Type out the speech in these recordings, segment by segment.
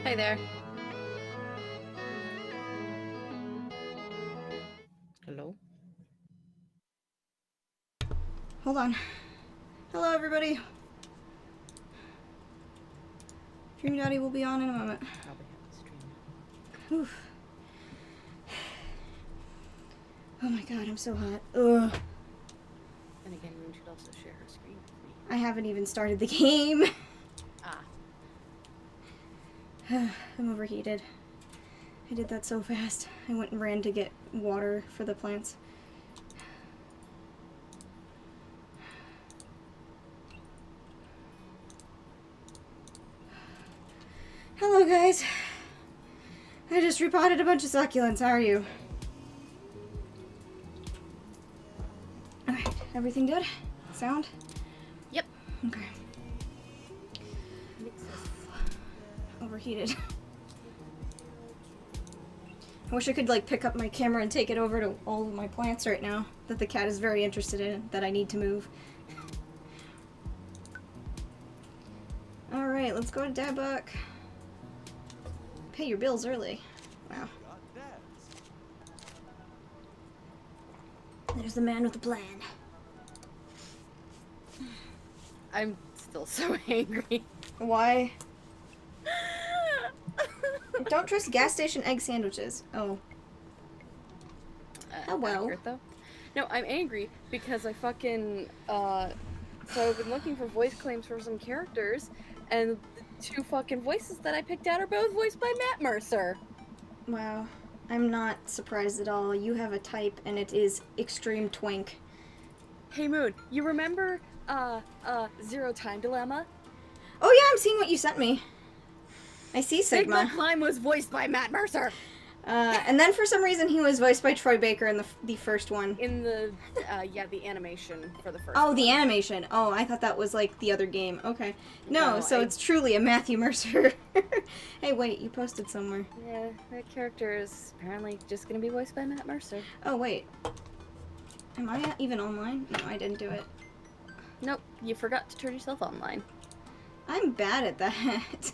Hey there. Hello? Hold on. Hello, everybody. Dream Daddy will be on in a moment. Probably have to stream. Oof. Oh my god, I'm so hot. Ugh. And again, Moon should also share her screen with me. I haven't even started the game. Ah. I'm overheated. I did that so fast. I went and ran to get water for the plants. Hello, guys. I just repotted a bunch of succulents. How are you? Alright, everything good? Sound? Yep. Okay. Overheated. I wish I could, like, pick up my camera and take it over to all of my plants right now that the cat is very interested in, that I need to move. Alright, let's go to Dadbuck. Pay your bills early. Wow. There's the man with the plan. I'm still so angry. Why? Don't trust gas station egg sandwiches. Oh. How well? Accurate, though. No, I'm angry because I fucking, so I've been looking for voice claims for some characters, and the two fucking voices that I picked out are both voiced by Matt Mercer. Wow. I'm not surprised at all. You have a type, and it is extreme twink. Hey Moon, you remember, Zero Time Dilemma? Oh yeah, I'm seeing what you sent me. I see Sigma. Sigma Climb was voiced by Matt Mercer! And then for some reason he was voiced by Troy Baker in the first one. In the, the animation for the first Oh, one. the animation. Oh, I thought that was like the other game. Okay. No, so it's truly a Matthew Mercer. Hey, wait, you posted somewhere. Yeah, that character is apparently just gonna be voiced by Matt Mercer. Oh, wait. Am I even online? No, I didn't do it. Nope, you forgot to turn yourself online. I'm bad at that.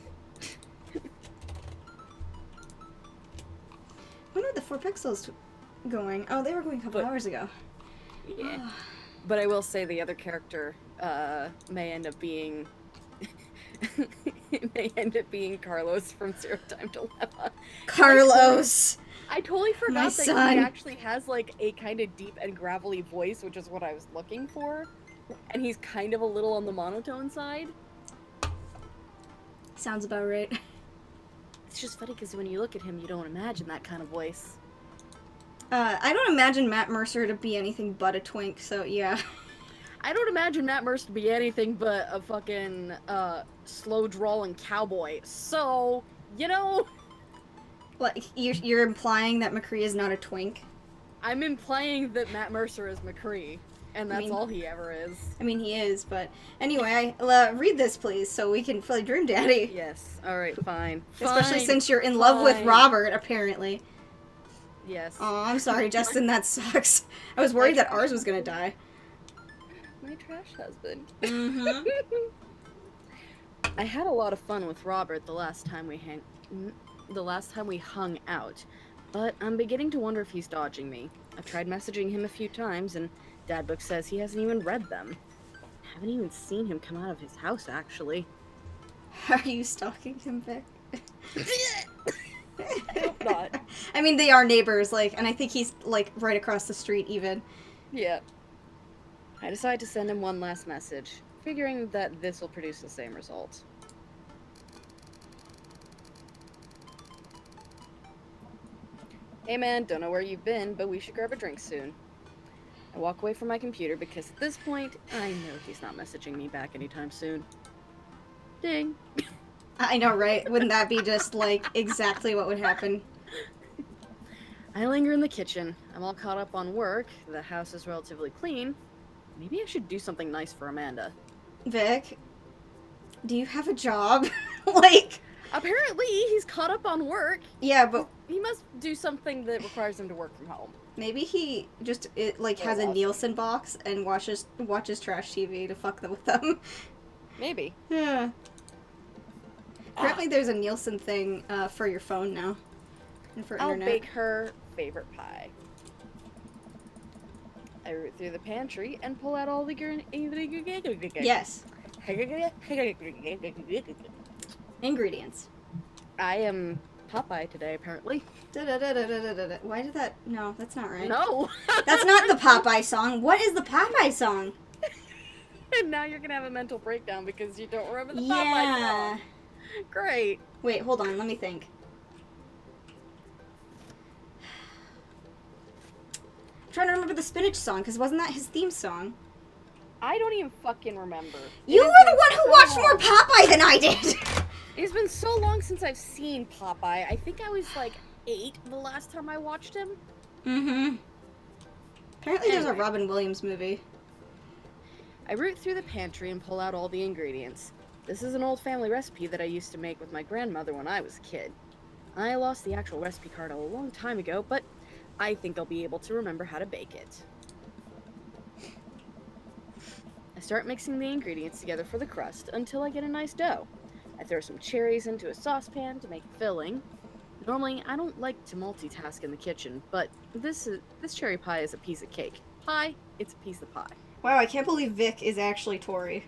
When were the 4 pixels going? Oh, they were going a couple hours ago. Yeah. But I will say the other character may end up being Carlos from Zero Time Dilemma. Carlos! I totally forgot My that son. he actually has like a kind of deep and gravelly voice, which is what I was looking for. And he's kind of a little on the monotone side. Sounds about right. It's just funny because when you look at him, you don't imagine that kind of voice. I don't imagine Matt Mercer to be anything but a twink, so yeah. I don't imagine Matt Mercer to be anything but a fucking, slow drawling cowboy. So, you know... Like, you're implying that McCree is not a twink? I'm implying that Matt Mercer is McCree, and that's all he ever is. I mean, he is, but... Anyway, read this, please, so we can play Dream Daddy. Yes, alright, fine. Especially since you're in love with Robert, apparently. Yes. Oh, I'm sorry, Justin, that sucks. I was worried that ours was gonna die. My trash husband. Mm-hmm. I had a lot of fun with Robert the last time we hung out, but I'm beginning to wonder if he's dodging me. I've tried messaging him a few times, and Dadbook says he hasn't even read them. Haven't even seen him come out of his house, actually. Are you stalking him, Vic? I hope not. I mean, they are neighbors, like, and I think he's, like, right across the street, even. Yeah. I decide to send him one last message, figuring that this will produce the same result. Hey man, don't know where you've been, but we should grab a drink soon. I walk away from my computer because at this point, I know he's not messaging me back anytime soon. Ding. I know, right? Wouldn't that be just, like, exactly what would happen? I linger in the kitchen. I'm all caught up on work. The house is relatively clean. Maybe I should do something nice for Amanda. Vic, do you have a job? Like... Apparently, he's caught up on work. Yeah, but... He must do something that requires him to work from home. Maybe he just, has a Nielsen box and watches trash TV to fuck them with them. Maybe. Yeah. Apparently there's a Nielsen thing for your phone now. And for I'll internet. bake her favorite pie. I root through the pantry and pull out all the Yes. Ingredients. I am Popeye today, apparently. Da-da-da-da-da-da-da. Why did that... No, that's not right. No! That's not the Popeye song. What is the Popeye song? And now you're gonna have a mental breakdown because you don't remember the Popeye Yeah. song. Great. Wait, hold on. Let me think. I'm trying to remember the spinach song, because wasn't that his theme song? I don't even fucking remember. You were the one who watched more Popeye than I did! It's been so long since I've seen Popeye. I think I was like 8 the last time I watched him. Mm-hmm. Apparently there's a Anyway. Robin Williams movie. I root through the pantry and pull out all the ingredients. This is an old family recipe that I used to make with my grandmother when I was a kid. I lost the actual recipe card a long time ago, but I think I'll be able to remember how to bake it. I start mixing the ingredients together for the crust until I get a nice dough. I throw some cherries into a saucepan to make filling. Normally, I don't like to multitask in the kitchen, but this cherry pie is a piece of cake. Pie, it's a piece of pie. Wow, I can't believe Vic is actually Tori.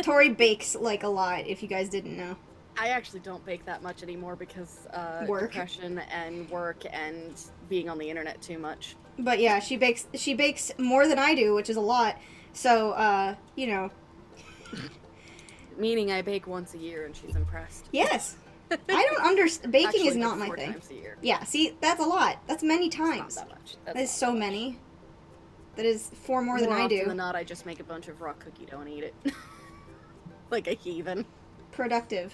Tori bakes, like, a lot, if you guys didn't know. I actually don't bake that much anymore because Work. depression and work and being on the internet too much. But yeah, she bakes more than I do, which is a lot. So, you know. Meaning I bake once a year and she's impressed. Yes. I don't understand. Baking Actually, is not like my 4 thing. times a year. Yeah, see, that's a lot. That's many It's not times. that much. That That's is so many. That is 4 more than I often do. than not, I just make a bunch of raw cookie dough and eat it. Like a heathen. Productive.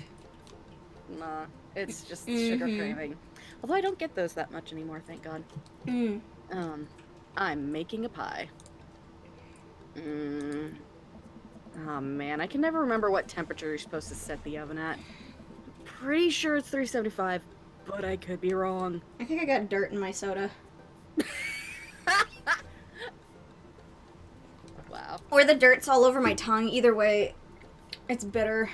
Nah, it's just sugar Mhm. craving. Although I don't get those that much anymore, thank God. Mm. I'm making a pie. Oh man, I can never remember what temperature you're supposed to set the oven at. Pretty sure it's 375, but I could be wrong. I think I got dirt in my soda. Wow. Or the dirt's all over my tongue. Either way, it's bitter.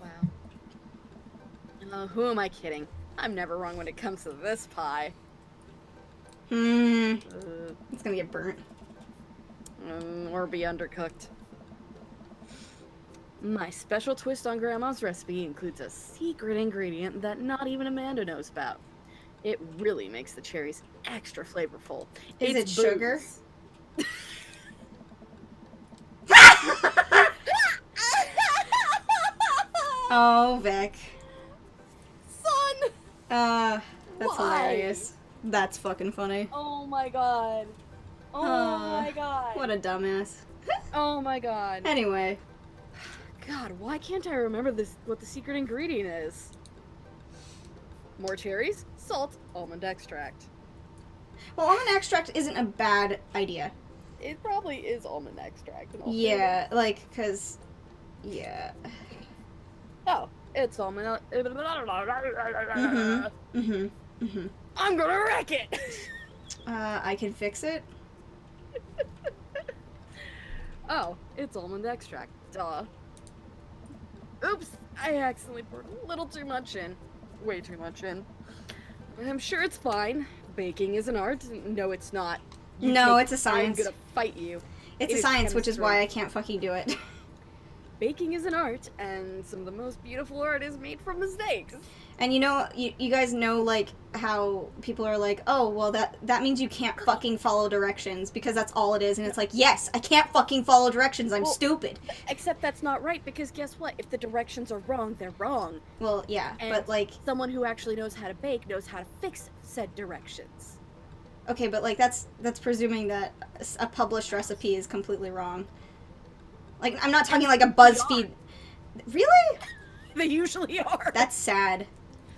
Wow. Who am I kidding? I'm never wrong when it comes to this pie. It's gonna get burnt. Or be undercooked. My special twist on Grandma's recipe includes a secret ingredient that not even Amanda knows about. It really makes the cherries extra flavorful. Is It's it sugar? booze. Oh, Vic. Son! That's Why? hilarious. That's fucking funny. Oh my god. Oh my god. What a dumbass. Oh my god. Anyway. God, why can't I remember what the secret ingredient is? More cherries, salt, almond extract. Well, almond extract isn't a bad idea. It probably is almond extract. In all Yeah, like, cause... Yeah. fairness. Oh, it's almond... I'm gonna wreck it! I can fix it? Oh, it's almond extract. Duh. Oops, I accidentally poured a little too much in. Way too much in. I'm sure it's fine. Baking is an art. No, it's not. No, it's a science. I'm gonna fight you. It's It a is science, which is chemistry. why I can't fucking do it. Baking is an art, and some of the most beautiful art is made from mistakes. And you know, you guys know, like, how people are like, oh, well, that means you can't fucking follow directions, because that's all it is. And it's like, yes, I can't fucking follow directions, I'm Well, stupid. Except that's not right, because guess what? If the directions are wrong, they're wrong. Well, yeah, And but, like, someone who actually knows how to bake knows how to fix said directions. okay, but, like, that's presuming that a published recipe is completely wrong. Like, I'm not talking like a BuzzFeed... Really? They usually are. That's sad.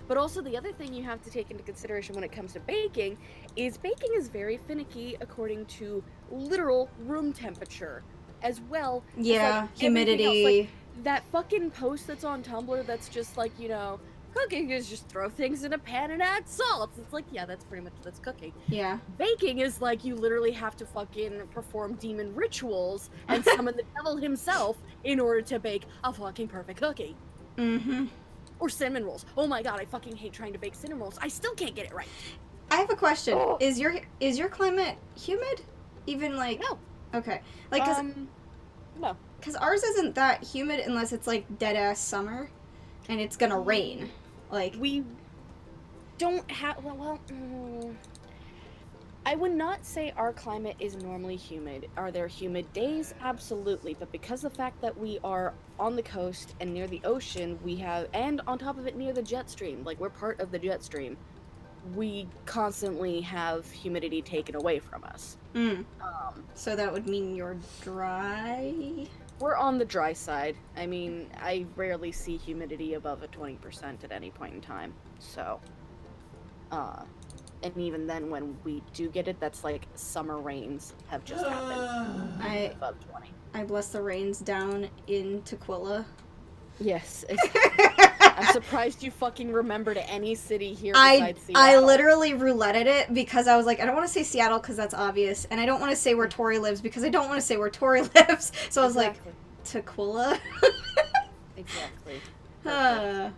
But also the other thing you have to take into consideration when it comes to baking is very finicky according to literal room temperature as well. Yeah, as, like, everything else. humidity. Like, that fucking post that's on Tumblr that's just like, you know, cooking is just throw things in a pan and add salt. It's like, yeah, that's pretty much that's cooking. Yeah. Baking is like you literally have to fucking perform demon rituals and summon the devil himself in order to bake a fucking perfect cookie. Mm-hmm. Or cinnamon rolls. Oh my god, I fucking hate trying to bake cinnamon rolls. I still can't get it right. I have a question. Oh. Is your climate humid? Even like No. Okay. Like no. Cuz ours isn't that humid unless it's like dead ass summer and it's going to rain. Like we don't have I would not say our climate is normally humid. Are there humid days? Absolutely. But because of the fact that we are on the coast and near the ocean, we have, and on top of it near the jet stream, like we're part of the jet stream, we constantly have humidity taken away from us. So that would mean you're dry? We're on the dry side. I mean, I rarely see humidity above a 20% at any point in time. So, and even then, when we do get it, that's like summer rains have just happened. Above 20. I bless the rains down in Tequila. Yes. I'm surprised you fucking remembered any city here besides Seattle. I literally rouletted it because I was like, I don't want to say Seattle because that's obvious, and I don't want to say where Tori lives because I don't want to say where Tori lives. So I was like, Tequila? Exactly. And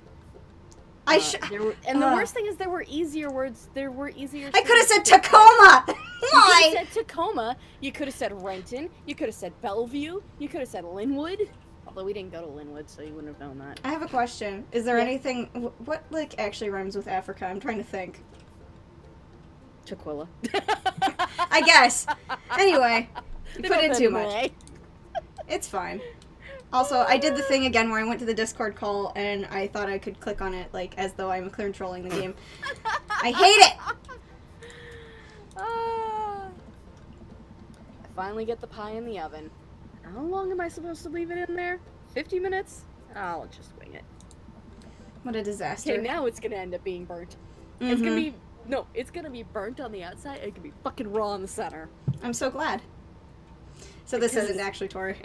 the worst thing is there were easier words. There were easier. I could have said Tacoma. Why? You could have said Tacoma. You could have said Renton. You could have said Bellevue. You could have said Linwood. Although we didn't go to Linwood, so you wouldn't have known that. I have a question. Is there anything? What like actually rhymes with Africa? I'm trying to think. Tequila. I guess. Anyway, you put in too much. Way. It's fine. Also, I did the thing again where I went to the Discord call and I thought I could click on it like as though I'm controlling the game. I hate it! I finally get the pie in the oven. How long am I supposed to leave it in there? 50 minutes? I'll just wing it. What a disaster. Okay, now it's gonna end up being burnt. It's gonna be... No, it's gonna be burnt on the outside, and it can be fucking raw in the center. I'm so glad. So this isn't actually Tori.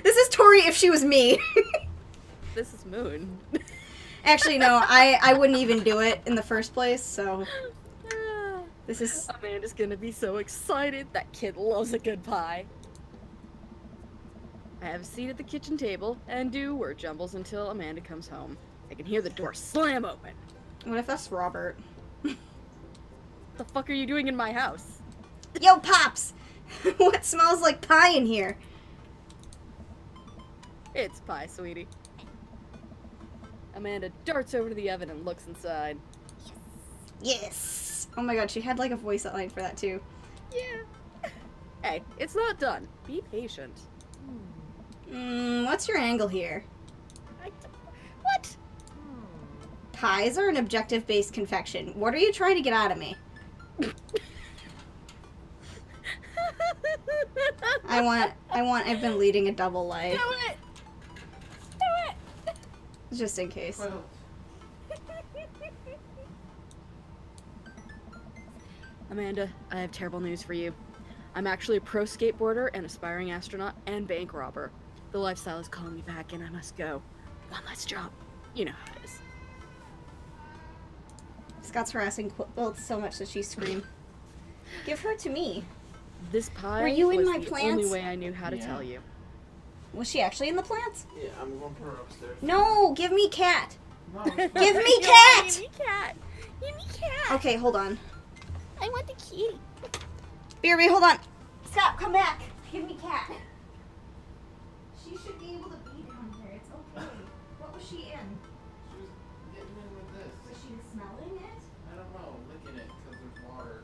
This is Tori if she was me. This is Moon. Actually, no, I wouldn't even do it in the first place, so... This is... Amanda's gonna be so excited. That kid loves a good pie. I have a seat at the kitchen table and do word jumbles until Amanda comes home. I can hear the door slam open. What if that's Robert? What the fuck are you doing in my house? Yo, Pops! What smells like pie in here? It's pie, sweetie. Amanda darts over to the oven and looks inside. Yes! Oh my god, she had like a voice line for that too. Yeah. Hey, it's not done. Be patient. What's your angle here? What? Pies are an objective-based confection. What are you trying to get out of me? I've been leading a double life. Do it! Do it! Just in case. Well. Amanda, I have terrible news for you. I'm actually a pro skateboarder, an aspiring astronaut, and bank robber. The lifestyle is calling me back and I must go. One last job. You know how it is. Scott's harassing Quilt so much that she screamed. Give her to me. This pie Were you in was my the plants? only way I knew how to tell you. Was she actually in the plants? Yeah, I'm going to put her upstairs. No, give me cat. No, Give me cat! Give me cat! Give me cat! Okay, hold on. I want the kitty. BRB, hold on. Scott, come back. Give me cat. She should be able to be down here. It's okay. What was she in? she was getting in with this. Was she smelling it? I don't know, licking it because there's water.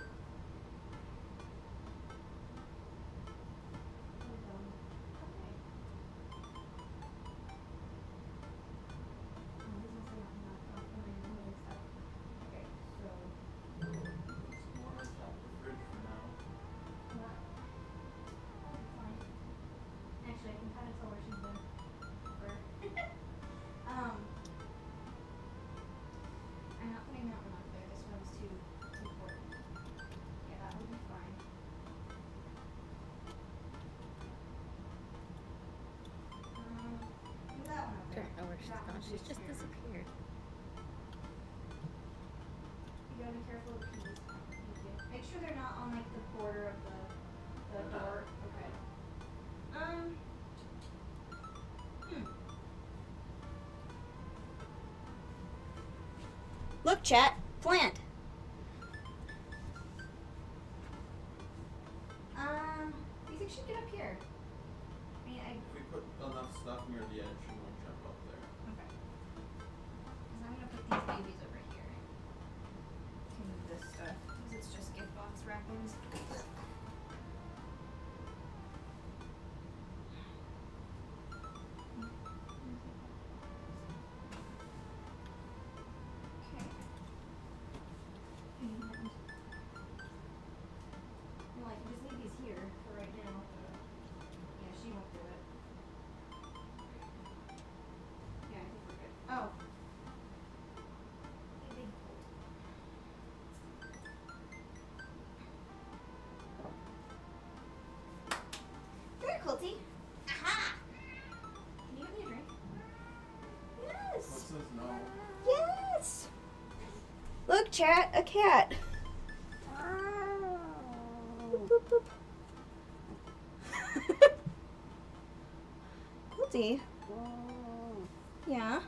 Just more on top of the fridge for now. Actually, I can kind of tell where she's been. I'm not putting that one up there. This one's too important. Yeah, that would be fine. Move that one up I there. don't know where she's That gone. one She's is just there. disappeared. Chat. Plant. You think she'd get up here? I mean, If we put enough stuff near the edge, she won't jump up there. Okay. Because I'm gonna put these babies over here. To move this stuff. Because it's just gift box wrappings. Okay. And well, I can just leave these here for right now. Yeah, she won't do it. Yeah, I think we're good. Oh. A big cold. Come here, Colty. Aha! Can you get me a drink? What Yes! says no? Yes! Look, chat, a cat. Boop, boop, boop. Colty. Yeah?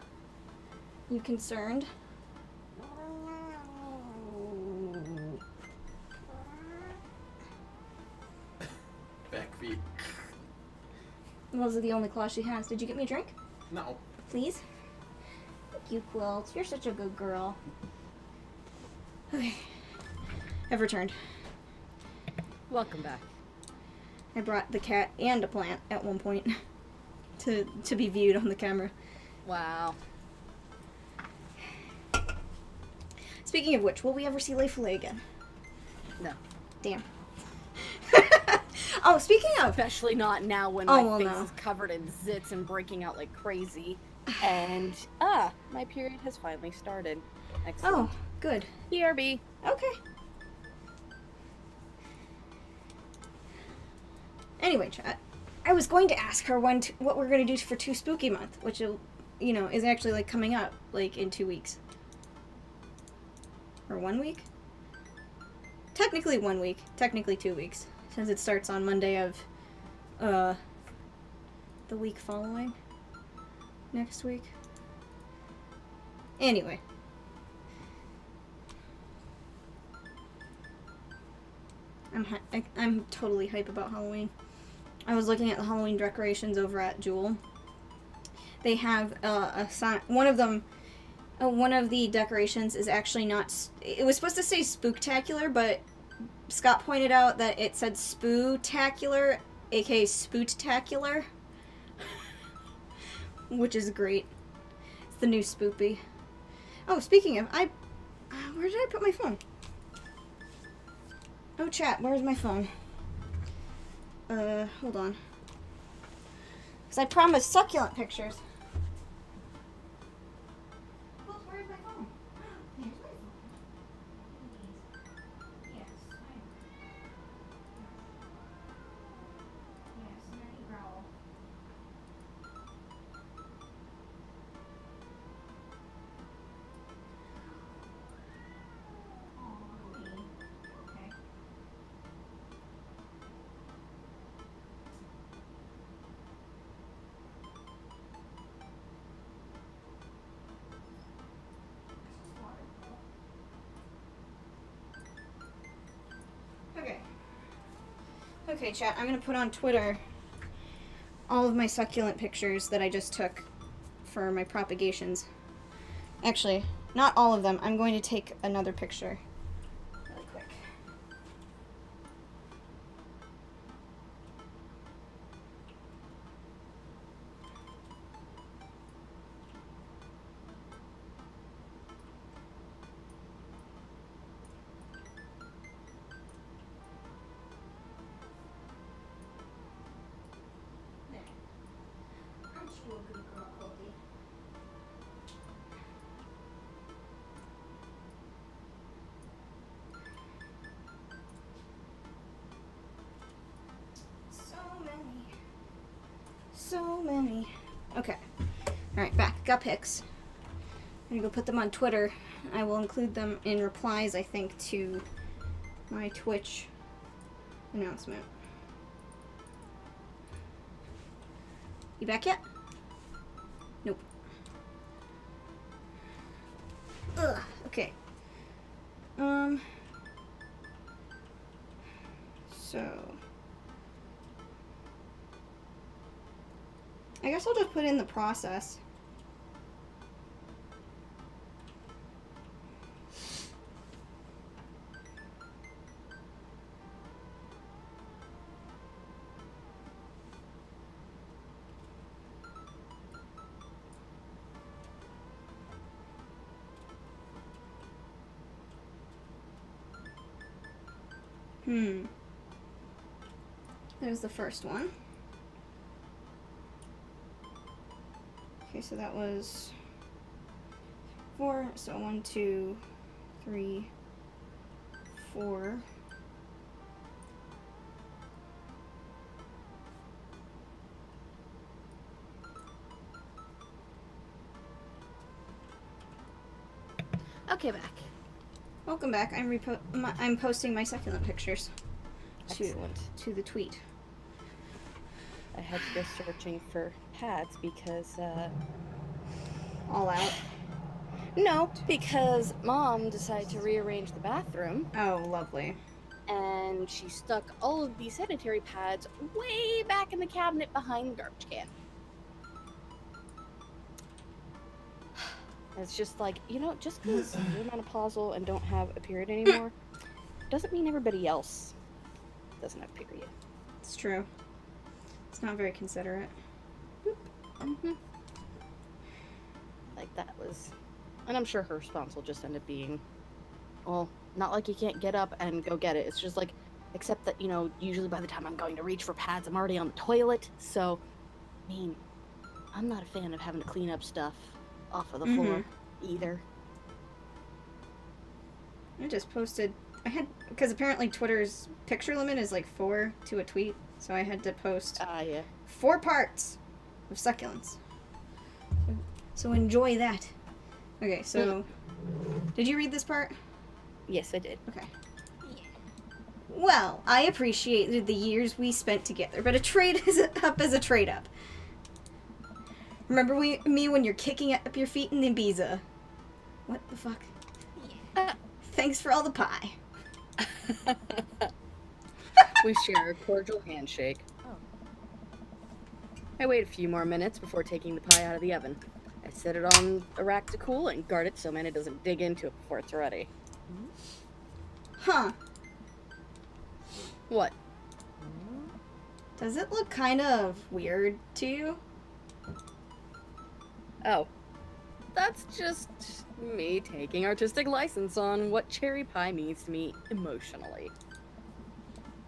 You concerned? Back feet. Those are the only claws she has. Did you get me a drink? No. Please? Thank you, Quilt. You're such a good girl. Okay. I've returned. Welcome back. I brought the cat and a plant at one point to be viewed on the camera. Wow. Speaking of which, will we ever see Lefuulei again? No. Damn. Oh, speaking of... Especially not now when Oh, my well, face no. is covered in zits and breaking out like crazy. And, my period has finally started. Excellent. Oh, good. BRB. Okay. Anyway, chat. I was going to ask her what we're going to do for Too Spooky Month, which, is actually, like, coming up, like, in 2 weeks. Or 1 week? Technically 1 week. Technically 2 weeks. Since it starts on Monday of, the week following. Next week. Anyway. I'm totally hype about Halloween. I was looking at the Halloween decorations over at Jewel. They have a sign. One of them, one of the decorations is actually not. It was supposed to say spooktacular, but Scott pointed out that it said spoo-tacular, aka spootacular, which is great. It's the new spoopy. Oh, speaking of, where did I put my phone? Oh, chat, where's my phone? Hold on. Because I promised succulent pictures. Well, where's my phone? Here's my phone. Yes, yes, Nanny Growl. Aw, honey. Okay. Okay. Okay, chat, I'm gonna put on Twitter all of my succulent pictures that I just took for my propagations. Actually, not all of them. I'm going to take another picture really quick. There. Aren't you a good girl, Colby? So many. So many. Okay. Alright, back. Got pics. I'm gonna go put them on Twitter. I will include them in replies, I think, to my Twitch announcement. You back yet? Nope. Ugh. Okay. So I guess I'll just put in the process. There's the first one. Okay, so that was 4. So 1, 2, 3, 4. Okay, back. Welcome back. I'm posting my succulent pictures Excellent. to the tweet. I had to go searching for pads because, All out. No, because Mom decided to rearrange the bathroom, Oh, lovely. and she stuck all of these sanitary pads way back in the cabinet behind the garbage can. It's just like, just because you're menopausal and don't have a period anymore, doesn't mean everybody else doesn't have a period. It's true. It's not very considerate. Mm-hmm. Like, that was... And I'm sure her response will just end up being, well, not like you can't get up and go get it. It's just like, except that, usually by the time I'm going to reach for pads, I'm already on the toilet. So, I mean, I'm not a fan of having to clean up stuff off of the floor either. I just posted... because apparently Twitter's picture limit is like 4 to a tweet. So I had to post Yeah. 4 parts of succulents. So enjoy that. Okay, so... Did you read this part? Yes, I did. Okay. Well, I appreciated the years we spent together, but a trade up is a trade up. Remember me when you're kicking up your feet in Ibiza? What the fuck? Thanks for all the pie. We share a cordial handshake. I wait a few more minutes before taking the pie out of the oven. I set it on a rack to cool and guard it so Amanda doesn't dig into it before it's ready. Huh. What? Does it look kind of weird to you? Oh. That's just me taking artistic license on what cherry pie means to me emotionally.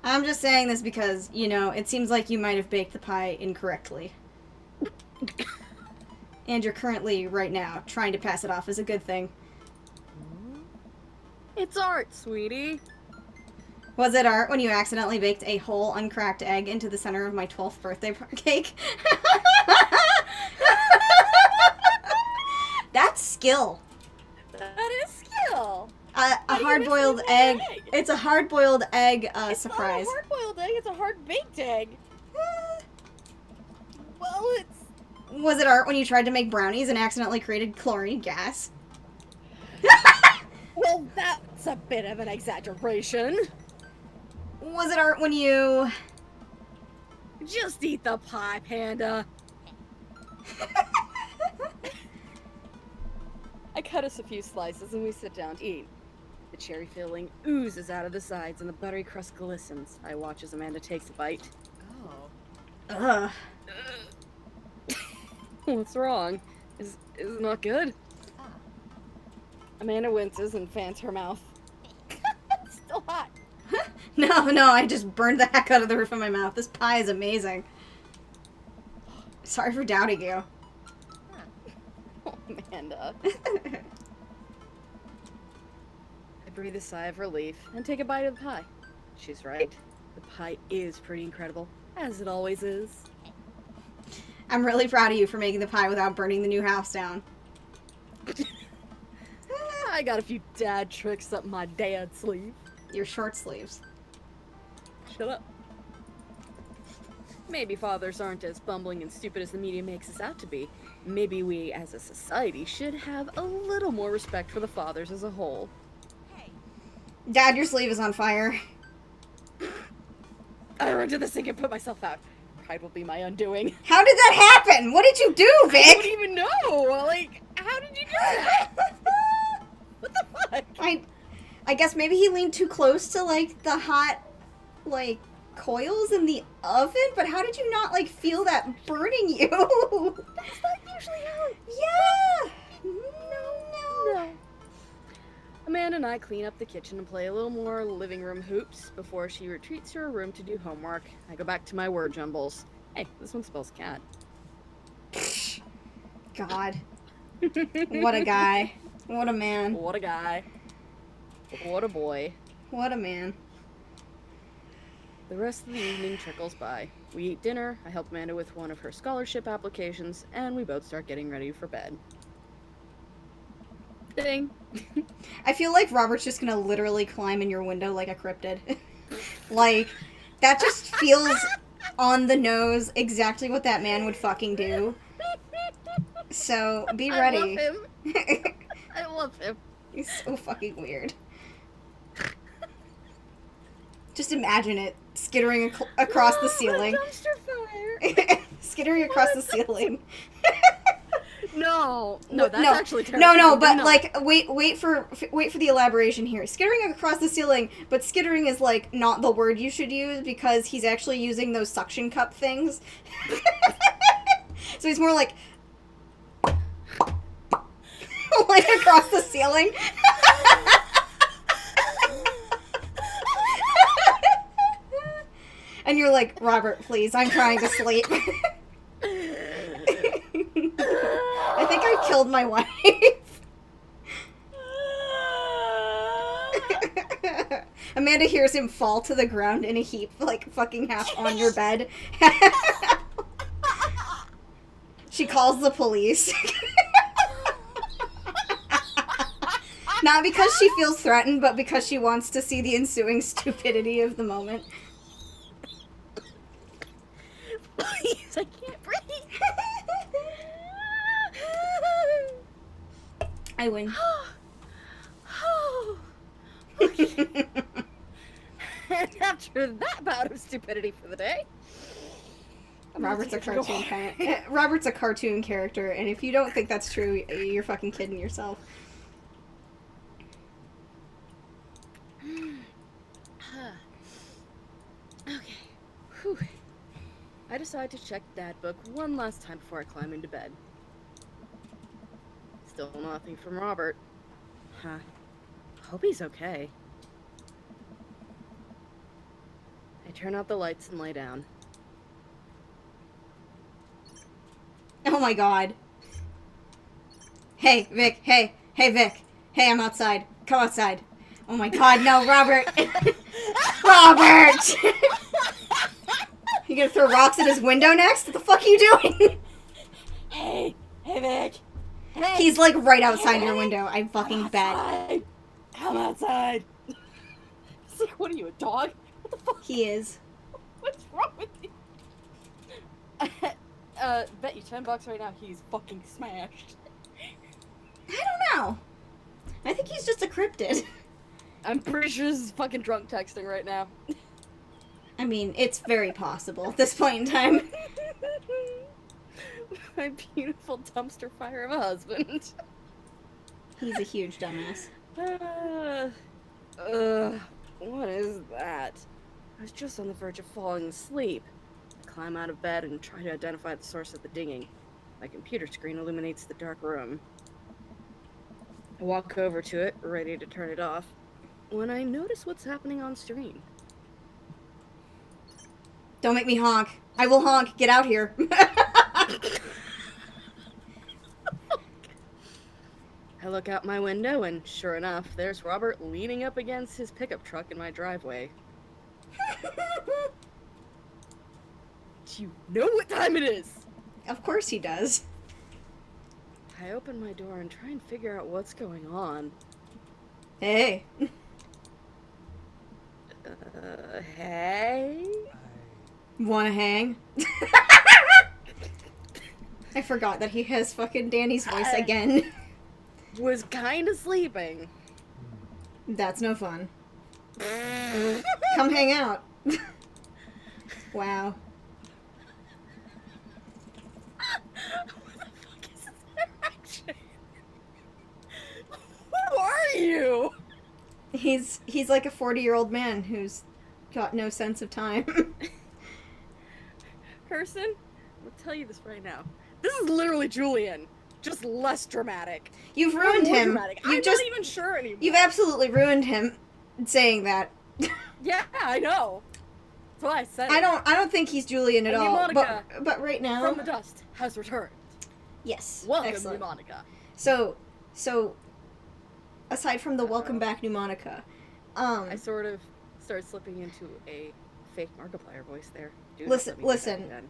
I'm just saying this because, it seems like you might have baked the pie incorrectly. And you're currently, right now, trying to pass it off as a good thing. It's art, sweetie. Was it art when you accidentally baked a whole uncracked egg into the center of my 12th birthday cake? That's skill. That is skill. A hard-boiled egg. It's a hard-boiled egg surprise. It's not a hard-boiled egg, it's a hard-baked egg. Well, it's... Was it art when you tried to make brownies and accidentally created chlorine gas? Well, that's a bit of an exaggeration. Was it art when you... Just eat the pie, Panda. I cut us a few slices and we sit down to eat. The cherry filling oozes out of the sides and the buttery crust glistens. I watch as Amanda takes a bite. Oh. Ugh. What's wrong? Is it not good? Amanda winces and fans her mouth. It's still hot. No, I just burned the heck out of the roof of my mouth. This pie is amazing. Sorry for doubting you. Oh, Amanda. I breathe a sigh of relief and take a bite of the pie. She's right. The pie is pretty incredible, as it always is. I'm really proud of you for making the pie without burning the new house down. I got a few dad tricks up my dad's sleeve. Your short sleeves. Shut up. Maybe fathers aren't as bumbling and stupid as the media makes us out to be. Maybe we, as a society, should have a little more respect for the fathers as a whole. Hey, Dad, your sleeve is on fire. I run to the sink and put myself out. Pride will be my undoing. How did that happen? What did you do, I don't Vic? even know. Like, how did you do that? What the fuck? I guess maybe he leaned too close to, like, the hot, like, coils in the oven? But how did you not, like, feel that burning you? That's not usually how. Yeah! No. Amanda and I clean up the kitchen and play a little more living room hoops before she retreats to her room to do homework. I go back to my word jumbles. Hey, this one spells cat. God. What a guy. What a man. What a guy. What a boy. What a man. The rest of the evening trickles by. We eat dinner, I help Amanda with one of her scholarship applications, and we both start getting ready for bed. Ding. I feel like Robert's just gonna literally climb in your window like a cryptid. Like, that just feels on the nose exactly what that man would fucking do. So, be ready. I love him. I love him. He's so fucking weird. Just imagine it skittering across the ceiling. A dumpster fire. Skittering across the ceiling. No, that's no, actually terrifying. No, but No. like, wait for the elaboration here. Skittering across the ceiling, but skittering is like not the word you should use because he's actually using those suction cup things. So he's more like like across the ceiling. And you're like, Robert, please, I'm trying to sleep. I think I killed my wife. Amanda hears him fall to the ground in a heap, like fucking half on your bed. She calls the police. Not because she feels threatened, but because she wants to see the ensuing stupidity of the moment. Please, I can't breathe. I win. Okay. And after that bout of stupidity for the day, Robert's a cartoon Robert's a cartoon character, and if you don't think that's true, you're fucking kidding yourself. Okay. Whew. I decide to check that book one last time before I climb into bed. Still nothing from Robert. Huh. Hope he's okay. I turn out the lights and lay down. Oh my god. Hey, Vic. Hey, Vic. Hey, I'm outside. Come outside. Oh my god, no, Robert. Robert! You gonna throw rocks at his window next? What the fuck are you doing? Hey, Vic. Hey. He's like right outside your window, I fucking bet. Come outside. It's like, what are you, a dog? What the fuck? He is. What's wrong with you? Bet you $10 right now he's fucking smashed. I don't know. I think he's just a cryptid. I'm pretty sure this is fucking drunk texting right now. I mean, it's very possible at this point in time. My beautiful dumpster fire of a husband. He's a huge dumbass. What is that? I was just on the verge of falling asleep. I climb out of bed and try to identify the source of the dinging. My computer screen illuminates the dark room. I walk over to it, ready to turn it off, when I notice what's happening on screen. Don't make me honk. I will honk. Get out here. I look out my window, and sure enough, there's Robert leaning up against his pickup truck in my driveway. Do you know what time it is? Of course he does. I open my door and try and figure out what's going on. Hey. Hey? Wanna hang? I forgot that he has fucking Danny's voice again. Was kinda sleeping. That's no fun. Come hang out. Wow. What the fuck is this interaction? Who are you? He's like a 40-year-old man who's got no sense of time. Person, I'll tell you this right now. This is literally Julian, just less dramatic. You've Or ruined more him. Dramatic. You've I'm just not even sure anymore. you've absolutely ruined him saying that. Yeah, I know. That's why I said it. I don't think he's Julian at And all. Monica, But right now, From the dust has returned. yes. Welcome, Excellent. Monica. So aside from the welcome back, New Monica, I sort of started slipping into a fake Markiplier voice there. Do not listen, let me do that listen. again.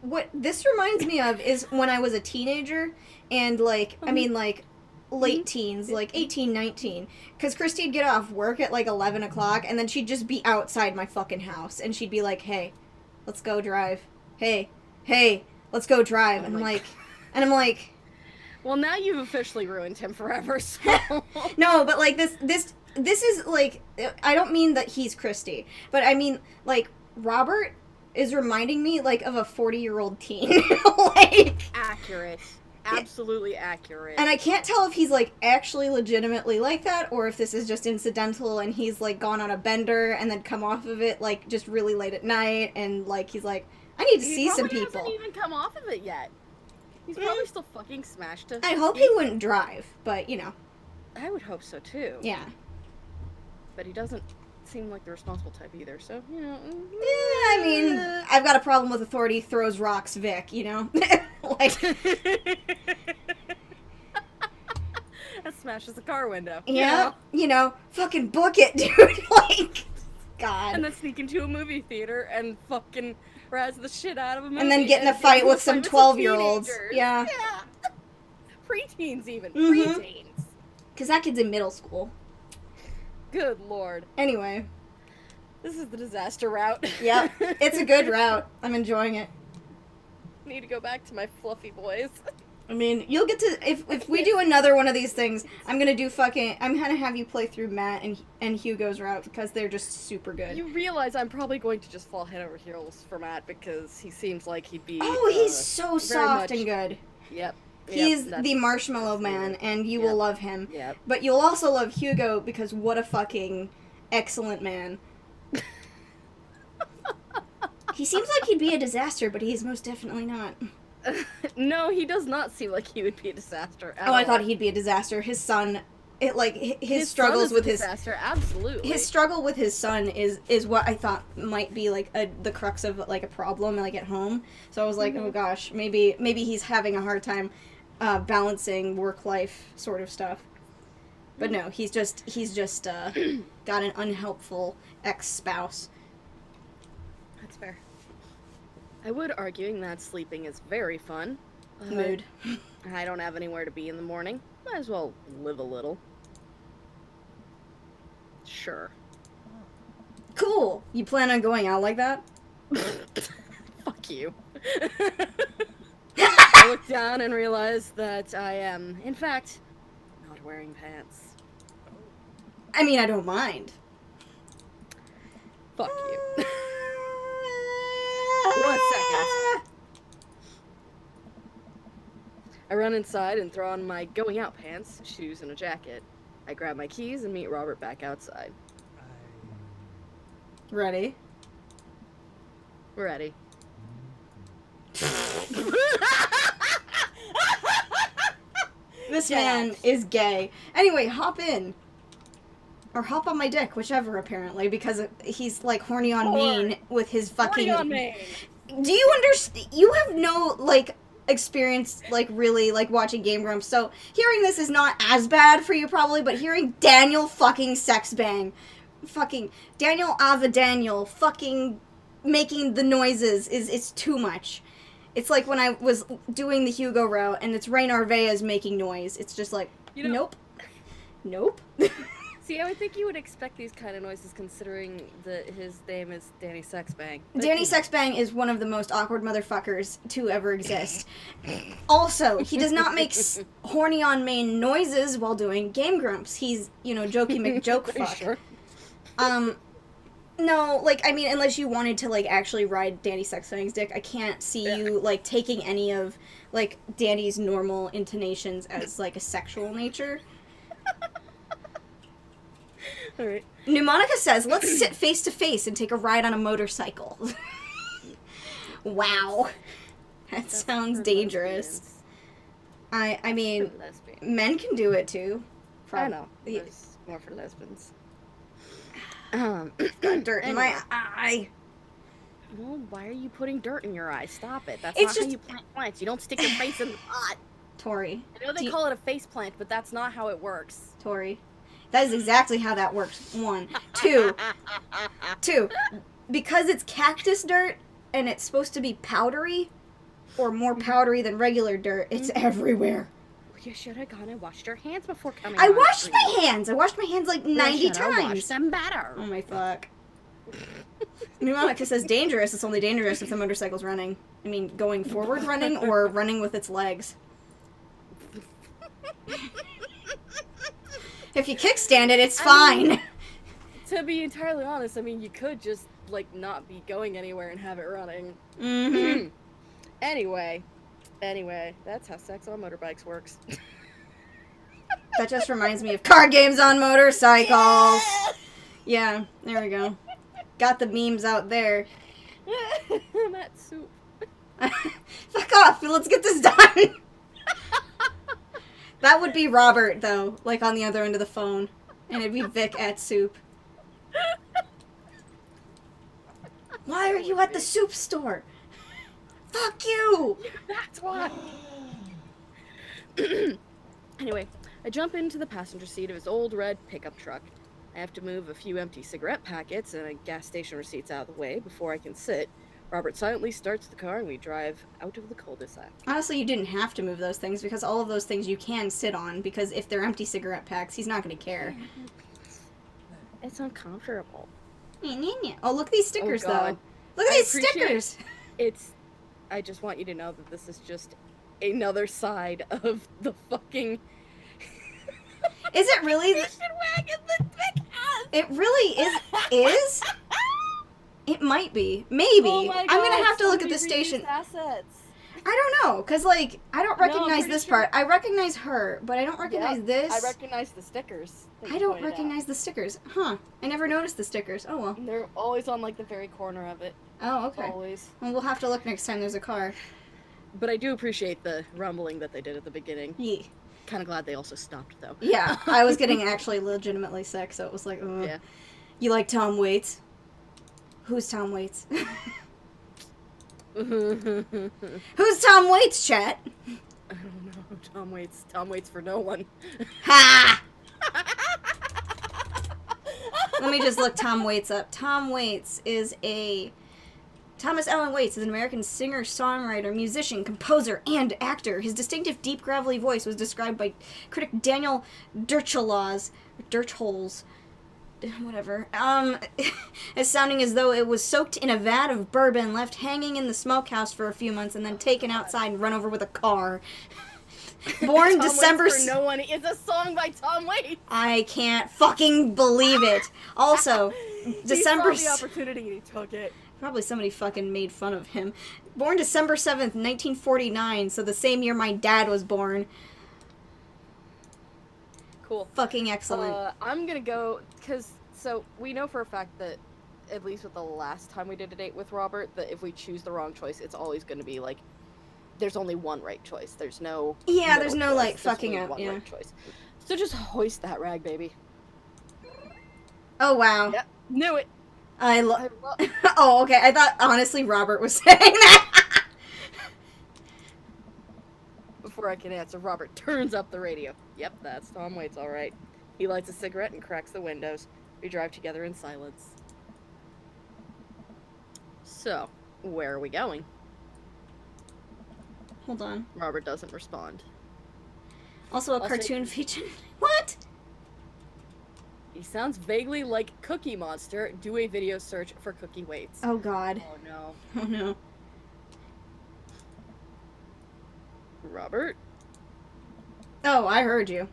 What this reminds me of is when I was a teenager and like I mean like late teens, like 18, 19. Because Christy'd get off work at like 11 o'clock and then she'd just be outside my fucking house and she'd be like, hey, let's go drive. Hey, let's go drive. Oh And my I'm like, Well, now you've officially ruined him forever, so... no, but like this is like, I don't mean that he's Christy, but I mean like Robert is reminding me like of a 40-year-old teen. Like, Accurate. Absolutely accurate. and I can't tell if he's like actually legitimately like that or if this is just incidental and he's like gone on a bender and then come off of it like just really late at night and like he's like, I need to see some He people. hasn't even come off of it yet. He's probably still fucking smashed to... I hope he wouldn't drive, but you know, I would hope so, too. yeah. But he doesn't seem like the responsible type either, so, you know... I mean, I've got a problem with authority throws rocks Vic, you know? Like, That smashes a car window. yeah, you know, fucking book it, dude. Like, God. And then sneak into a movie theater and fucking razz the shit out of a movie. And then get in a get fight into a with some fight 12-year-olds. teenagers. Yeah. Preteens even. Mhm. Preteens. Because that kid's in middle school. Good lord. Anyway, This is the disaster route. yep. It's a good route. I'm enjoying it. Need to go back to my fluffy boys. I mean, you'll get to if we do another one of these things, I'm gonna have you play through Matt and Hugo's route because they're just super good. You realize I'm probably going to just fall head over heels for Matt because he seems like he'd be. Oh, he's so very soft much- and good. Yep. He's that's- the marshmallow that's man, it. and you Yep. will love him. Yep. But you'll also love Hugo because what a fucking excellent man. He seems like he'd be a disaster, but he's most definitely not. No, he does not seem like he would be a disaster. At Oh, I all. thought he'd be a disaster. His son, his His struggles son is with a his disaster. Absolutely. his struggle with his son is what I thought might be like the crux of like a problem like at home. So I was like, oh gosh, maybe he's having a hard time balancing work life sort of stuff. But no, he's just got an unhelpful ex-spouse. That's fair. I would arguing that sleeping is very fun. Mood. I don't have anywhere to be in the morning. Might as well live a little. Sure. Cool. You plan on going out like that? Fuck you. I look down and realize that I am, in fact, not wearing pants. I mean, I don't mind. Fuck you. 1 second. I run inside and throw on my going out pants, shoes, and a jacket. I grab my keys and meet Robert back outside. Ready? We're ready. This Get man out. is gay. Anyway, hop in. Or hop on my dick, whichever, apparently, because he's, like, horny on Horn. Maine with his fucking... Horny on Maine. Do you understand? You have no, like, experience, like, really, like, watching Game Grumps, so hearing this is not as bad for you, probably, but hearing Daniel fucking sex bang, fucking Daniel Avadaniel fucking making the noises it's too much. It's like when I was doing the Hugo route, and it's Rain Arvea's making noise. It's just like, You know- nope. See, I would think you would expect these kind of noises considering that his name is Danny Sexbang. But, Danny you know. Sexbang is one of the most awkward motherfuckers to ever exist. Also, he does not make horny on Maine noises while doing Game Grumps. He's, jokey McJoke Are you fuck. sure? No, like, I mean, unless you wanted to, like, actually ride Danny Sexton's dick, I can't see you, like, taking any of, like, Danny's normal intonations as, like, a sexual nature. Alright. Pneumonica says, let's sit face to face and take a ride on a motorcycle. Wow. That sounds dangerous. I mean, men can do it, too. I know. It's more for lesbians. Got dirt in my eye. Well, why are you putting dirt in your eye? Stop it. That's It's not just- how you plant plants. You don't stick your face in the pot. Tori. I know they call it a face plant, but that's not how it works. Tori. That is exactly how that works. 1. 2. Because it's cactus dirt and it's supposed to be powdery, or more powdery than regular dirt, it's everywhere. You should have gone and washed your hands before coming. I on washed stream. my hands. I washed my hands like 90 You should have times. washed them better. Oh my fuck. Pneumonica says dangerous. It's only dangerous if the motorcycle's running. I mean, going forward running or running with its legs. If you kickstand it, it's fine. To be entirely honest, I mean, you could just, like, not be going anywhere and have it running. Mm-hmm. Anyway, that's how sex on motorbikes works. That just reminds me of card games on motorcycles. Yeah, there we go. Got the memes out there. That soup. Fuck off. Let's get this done. That would be Robert, though, like on the other end of the phone. And it'd be Vic at soup. Why are you at the soup store? Fuck you! That's why. Anyway, I jump into the passenger seat of his old red pickup truck. I have to move a few empty cigarette packets and a gas station receipts out of the way before I can sit. Robert silently starts the car and we drive out of the cul-de-sac. Honestly, you didn't have to move those things because all of those things you can sit on because if they're empty cigarette packs, he's not going to care. It's uncomfortable. Oh, look at these stickers, Oh, God. though. Look at I these appreciate- stickers! I just want you to know that this is just another side of the fucking Is it really? station wagon that Vic has. It really is? It might be. Maybe. Oh my I'm gonna God, have to look at somebody the station. reused assets. I don't know, because, like, I don't No, I'm recognize pretty this sure- part. I recognize her, but I don't recognize this. I recognize the stickers. that I you don't pointed out. recognize the stickers. Huh. I never noticed the stickers. Oh, well. They're always on like the very corner of it. Oh, okay. Always. Well, we'll have to look next time there's a car. But I do appreciate the rumbling that they did at the beginning. Yeah. Kind of glad they also stopped though. Yeah, I was getting actually legitimately sick, so it was like, ugh. Yeah. You like Tom Waits? Who's Tom Waits? Who's Tom Waits, chat? I don't know. Tom waits. Tom waits for no one. Ha! Let me just look Tom Waits up. Tom Waits is a... Thomas Allen Waits is an American singer, songwriter, musician, composer, and actor. His distinctive, deep, gravelly voice was described by critic Daniel Dirchholes, whatever, as sounding as though it was soaked in a vat of bourbon, left hanging in the smokehouse for a few months, and then taken outside and run over with a car. Born Tom December... Waits for no one. It's a song by Tom Waits. I can't fucking believe it. Also, December... He saw the opportunity and he took it. Probably somebody fucking made fun of him. Born December 7th, 1949, so the same year my dad was born. Cool. Fucking excellent. I'm gonna go, because, so, we know for a fact that, at least with the last time we did a date with Robert, that if we choose the wrong choice, it's always gonna be, like, there's only one right choice. There's no... Yeah, there's middle no, choice. like, There's fucking only up, one yeah. right choice. So just hoist that rag, baby. Oh, wow. Yep. Knew it. I I love... love... Oh, okay. I thought, honestly, Robert was saying that. Before I can answer, Robert turns up the radio. Yep, that's Tom Waits, alright. He lights a cigarette and cracks the windows. We drive together in silence. So, where are we going? Hold on. Robert doesn't respond. Also a I'll cartoon feature. What? He sounds vaguely like Cookie Monster. Do a video search for Cookie Waits. Oh, God. Oh no. Oh, no. Robert? Oh, I heard you.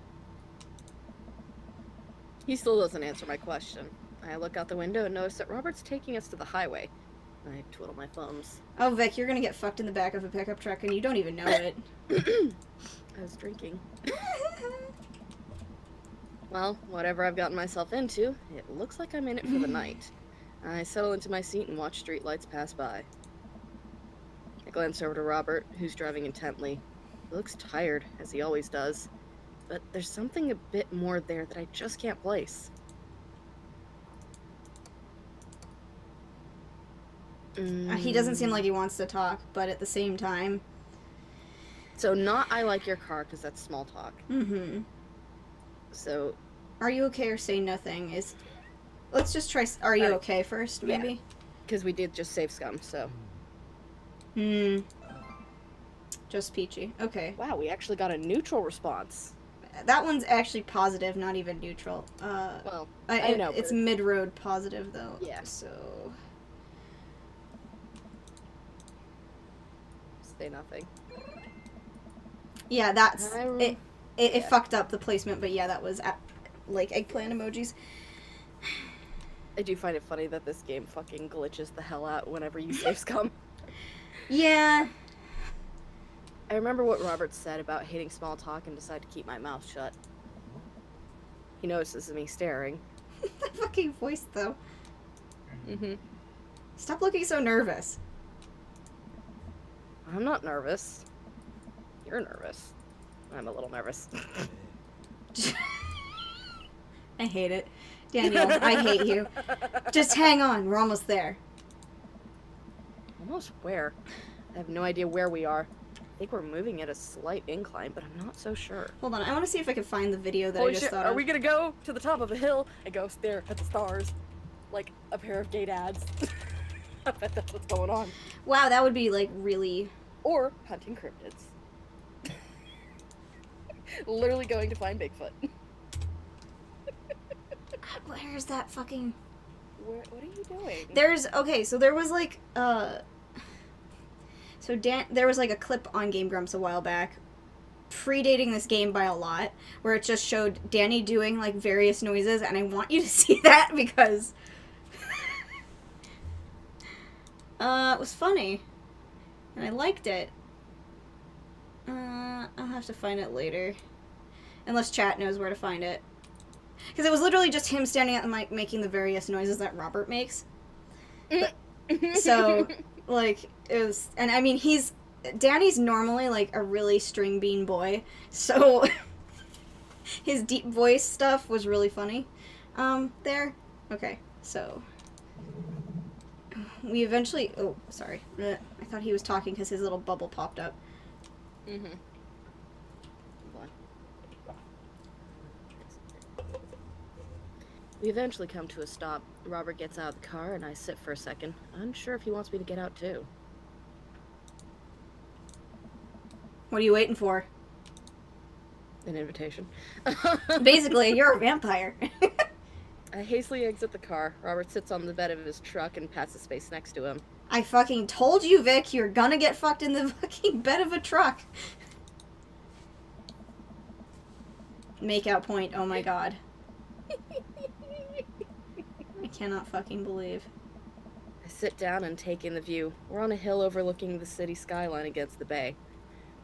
He still doesn't answer my question. I look out the window and notice that Robert's taking us to the highway. I twiddle my thumbs. Oh, Vic, you're gonna get fucked in the back of a pickup truck and you don't even know it. I was drinking. Well, whatever I've gotten myself into, it looks like I'm in it for the night. I settle into my seat and watch streetlights pass by. I glance over to Robert, who's driving intently. He looks tired, as he always does, but there's something a bit more there that I just can't place. He doesn't seem like he wants to talk, but at the same time... So not I like your car, because that's small talk. Mm-hmm. So... Are you okay or say nothing is... Let's just try... Are you okay first, maybe? Because we did just save scum, so... Just peachy. Okay. Wow, we actually got a neutral response. That one's actually positive, not even neutral. Well, I know. It's mid-road positive, though. Yeah. So... Say nothing. Yeah, that's... It yeah. fucked up the placement, but yeah, that was... like, eggplant emojis. I do find it funny that this game fucking glitches the hell out whenever you save scum. Yeah. I remember what Robert said about hating small talk and decided to keep my mouth shut. He notices me staring. That fucking voice, though. Mm-hmm. Stop looking so nervous. I'm not nervous. You're nervous. I'm a little nervous. I hate it. Daniel, I hate you. Just hang on, we're almost there. Almost where? I have no idea where we are. I think we're moving at a slight incline, but I'm not so sure. Hold on, I want to see if I can find the video that I Holy just shit, thought are of. we gonna go to the top of a hill and go stare at the stars? Like a pair of gay dads. I bet that's what's going on. Wow, that would be, like, really... Or hunting cryptids. Literally going to find Bigfoot. Where's that fucking... What are you doing? There's... Okay, so there was, like, So there was, like, a clip on Game Grumps a while back, predating this game by a lot, where it just showed Danny doing, like, various noises, and I want you to see that because... it was funny. And I liked it. I'll have to find it later. Unless chat knows where to find it. Because it was literally just him standing at the mic making the various noises that Robert makes. So, like, it was... And, I mean, Danny's normally, like, a really string bean boy. So, his deep voice stuff was really funny. There. Okay, so... We eventually... Oh, sorry. I thought he was talking because his little bubble popped up. Mm-hmm. We eventually come to a stop. Robert gets out of the car and I sit for a second, unsure if he wants me to get out too. What are you waiting for? An invitation. Basically, you're a vampire. I hastily exit the car. Robert sits on the bed of his truck and pats the space next to him. I fucking told you, Vic, you're gonna get fucked in the fucking bed of a truck. Makeout point, oh my god. I cannot fucking believe. I sit down and take in the view. We're on a hill overlooking the city skyline against the bay.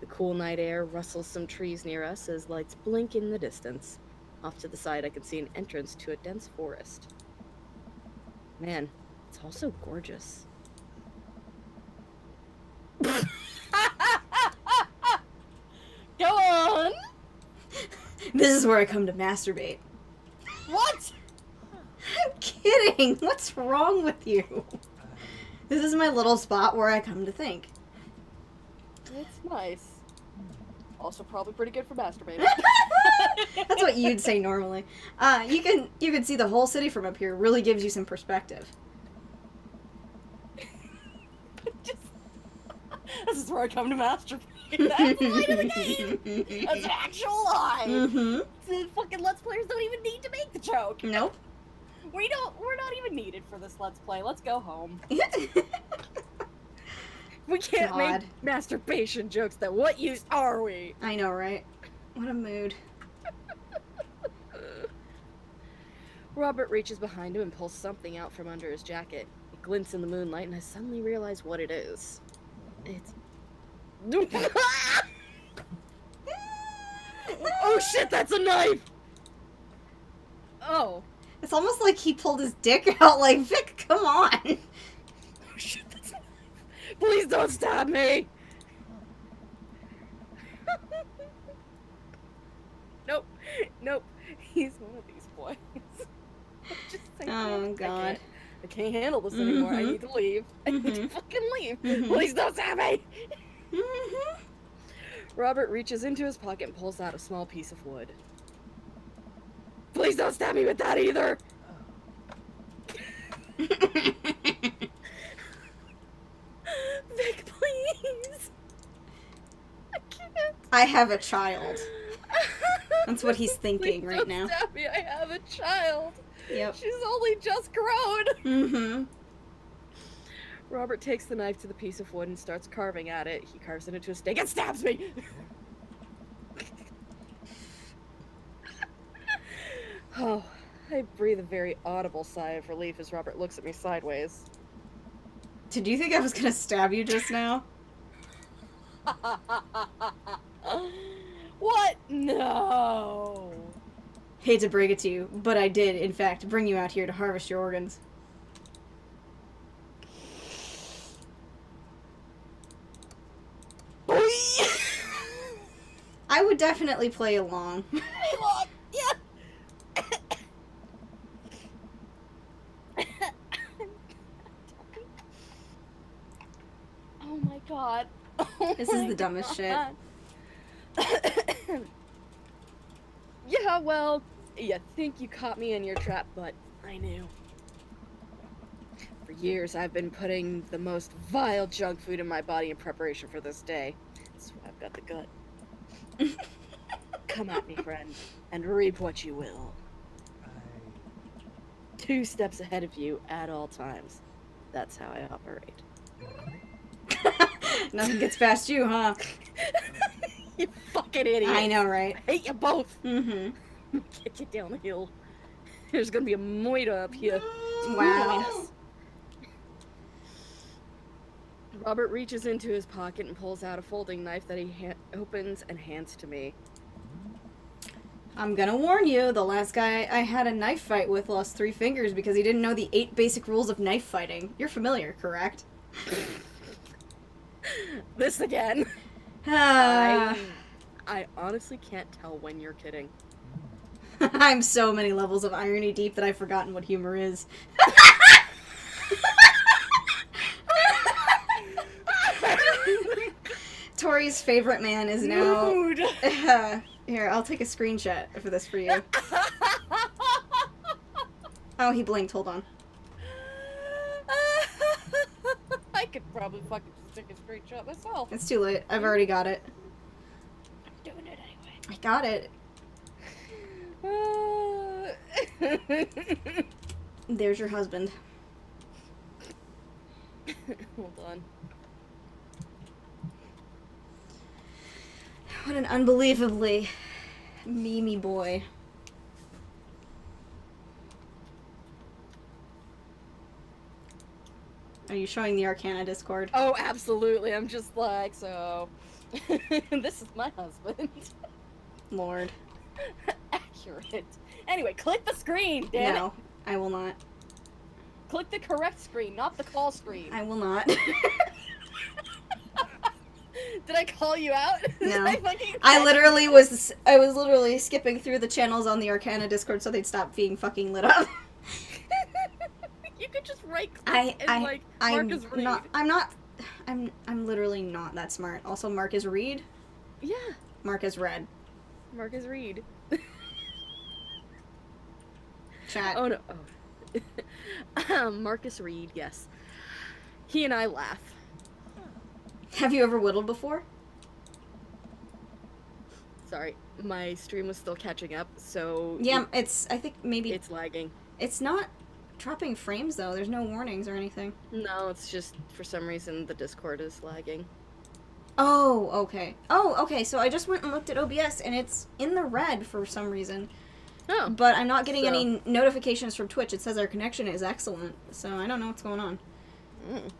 The cool night air rustles some trees near us as lights blink in the distance. Off to the side, I can see an entrance to a dense forest. Man, it's all so gorgeous. Go on! This is where I come to masturbate. What? I'm kidding! What's wrong with you? This is my little spot where I come to think. It's nice. Also probably pretty good for masturbating. That's what you'd say normally. You can see the whole city from up here. Really gives you some perspective. This is where I come to masturbate. That's the line of the game. That's an actual line. Mm-hmm. The fucking Let's Players don't even need to make the joke. Nope. We're not even needed for this Let's Play. Let's go home. We can't make masturbation jokes. Then what use are we? I know, right? What a mood. Robert reaches behind him and pulls something out from under his jacket. It glints in the moonlight, and I suddenly realize what it is. It's... Oh shit, that's a knife! Oh. It's almost like he pulled his dick out, like, Vic, come on! Oh shit, that's a knife. Please don't stab me! Nope. Nope. He's one of these boys. Oh, God. I can't handle this anymore. I need to leave. I need to fucking leave. Please don't stab me! Robert reaches into his pocket and pulls out a small piece of wood. Please don't stab me with that either! Vic, please! I can't. I have a child. That's what he's thinking right now. Don't stab me, I have a child. Yep. She's only just grown. Mm-hmm. Robert takes the knife to the piece of wood and starts carving at it. He carves it into a stake and stabs me! Oh, I breathe a very audible sigh of relief as Robert looks at me sideways. Did you think I was gonna stab you just now? What? No! Hate to break it to you, but I did, in fact, bring you out here to harvest your organs. I would definitely play along. Yeah. Oh my god. Oh This is my the dumbest shit. God. Yeah, well, you think you caught me in your trap, but I knew. For years, I've been putting the most vile junk food in my body in preparation for this day. That's why I've got the gut. Come at me, friend, and reap what you will. 2 steps ahead of you at all times. That's how I operate. Nothing gets past you, huh? You fucking idiot. I know, right? I hate you both. Mm-hmm. Kick you down the hill. There's gonna be a moita up here. Wow. Moitas. Robert reaches into his pocket and pulls out a folding knife that he opens and hands to me. I'm gonna warn you, the last guy I had a knife fight with lost 3 fingers because he didn't know the 8 basic rules of knife fighting. You're familiar, correct? This again. Ah. I honestly can't tell when you're kidding. I'm so many levels of irony deep that I've forgotten what humor is. Tori's favorite man is now... Rude. Here, I'll take a screenshot for this for you. Oh, he blinked. Hold on. I could probably fucking just take a screenshot myself. It's too late. I've already got it. I'm doing it anyway. I got it. There's your husband. Hold on. What an unbelievably memey boy. Are you showing the Arcana Discord? Oh, absolutely. I'm just like, so... This is my husband. Lord. Accurate. Anyway, click the screen, damn it. No, I will not. Click the correct screen, not the call screen. I will not. Did I call you out? No. I was literally skipping through the channels on the Arcana Discord so they'd stop being fucking lit up. You could just right click and like mark as read. I'm literally not that smart. Also, mark as read. Yeah. Mark as read. Mark as read. Chat. Oh no. Oh. Marcus Reed, yes. He and I laugh. Have you ever whittled before? Sorry, my stream was still catching up, so... Yeah, I think maybe... It's lagging. It's not dropping frames, though. There's no warnings or anything. No, it's just, for some reason, the Discord is lagging. Oh, okay. Oh, okay, so I just went and looked at OBS, and it's in the red for some reason. Oh. But I'm not getting So- any notifications from Twitch. It says our connection is excellent, so I don't know what's going on. Mm.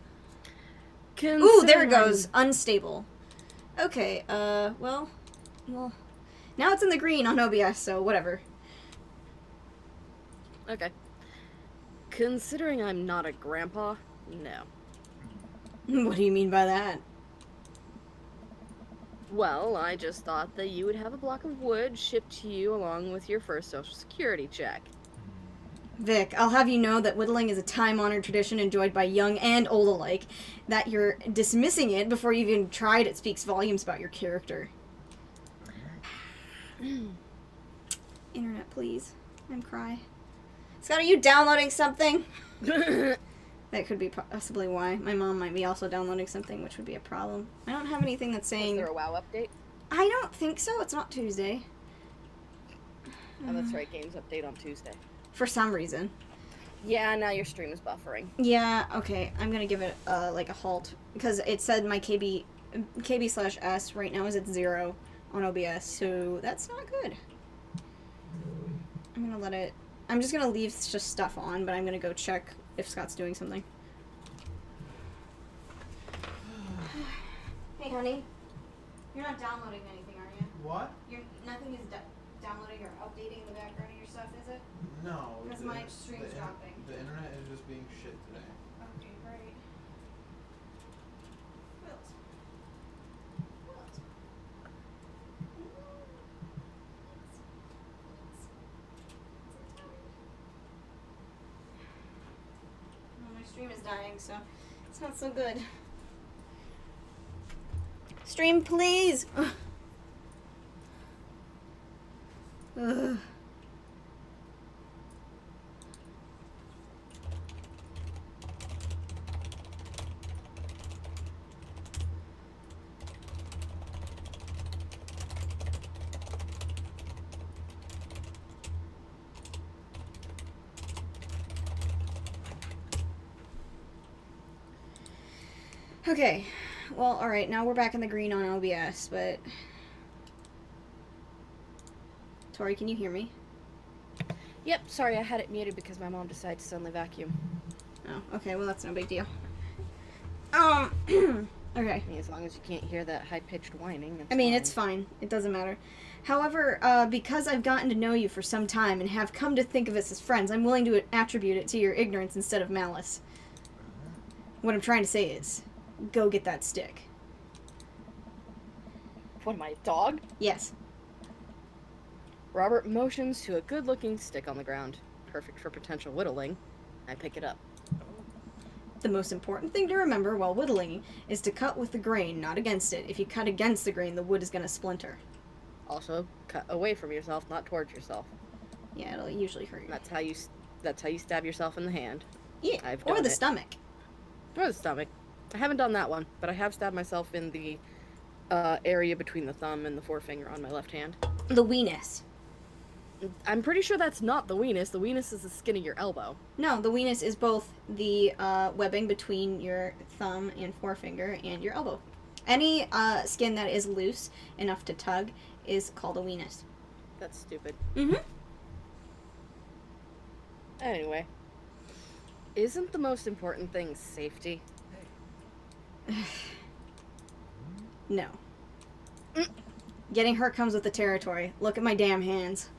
Ooh, there Considering it goes. Unstable. Okay, well, now it's in the green on OBS, so whatever. Okay. Considering I'm not a grandpa, no. What do you mean by that? Well, I just thought that you would have a block of wood shipped to you along with your first social security check. Vic, I'll have you know that whittling is a time-honored tradition enjoyed by young and old alike. That you're dismissing it before you even tried it speaks volumes about your character. Internet, please. I'm cry. Scott, are you downloading something? That could be possibly why. My mom might be also downloading something, which would be a problem. I don't have anything that's Is saying... there a WoW update? I don't think so. It's not Tuesday. Oh, that's right. Games update on Tuesday. For some reason. Yeah, now your stream is buffering. Yeah, okay. I'm gonna give it, like a halt. Because it said my KB/S right now is at 0 on OBS, so that's not good. I'm gonna let it... I'm just gonna leave just stuff on, but I'm gonna go check if Scott's doing something. Hey, honey. You're not downloading anything, are you? What? Nothing is downloading or updating the background of your stuff, is it? No. Because my stream's dropping. The internet is just being shit today. Okay, great. Wilt. Well, my stream is dying, so it's not so good. Stream, please! Ugh. Okay, well, alright, now we're back in the green on OBS, but... Tori, can you hear me? Yep, sorry, I had it muted because my mom decided to suddenly vacuum. Oh, okay, well, that's no big deal. Okay. I mean, as long as you can't hear that high-pitched whining, I mean, it's fine. It doesn't matter. However, because I've gotten to know you for some time and have come to think of us as friends, I'm willing to attribute it to your ignorance instead of malice. What I'm trying to say is, go get that stick. What am I, a dog? Yes. Robert motions to a good-looking stick on the ground. Perfect for potential whittling. I pick it up. The most important thing to remember while whittling is to cut with the grain, not against it. If you cut against the grain, the wood is going to splinter. Also, cut away from yourself, not towards yourself. Yeah, it'll usually hurt you. That's how you stab yourself in the hand. Yeah, I've or done the it. stomach. Or the stomach. I haven't done that one, but I have stabbed myself in the area between the thumb and the forefinger on my left hand. The weenus. I'm pretty sure that's not the weenus. The weenus is the skin of your elbow. No, the weenus is both the webbing between your thumb and forefinger and your elbow. Any skin that is loose enough to tug is called a weenus. That's stupid. Mm-hmm. Anyway. Isn't the most important thing safety? No. Getting hurt comes with the territory. Look at my damn hands.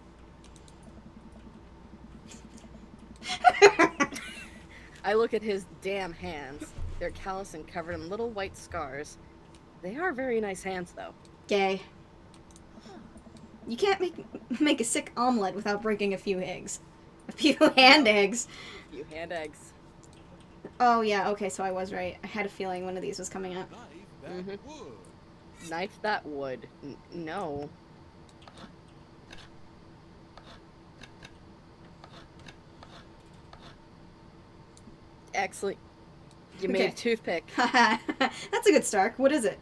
I look at his damn hands. They're callous and covered in little white scars. They are very nice hands, though. Gay. You can't make a sick omelet without breaking a few eggs. A few hand eggs. You hand eggs. Oh, yeah, okay, so I was right. I had a feeling one of these was coming up. Knife that wood. No. Excellent. You made a Okay. toothpick. That's a good start. What is it?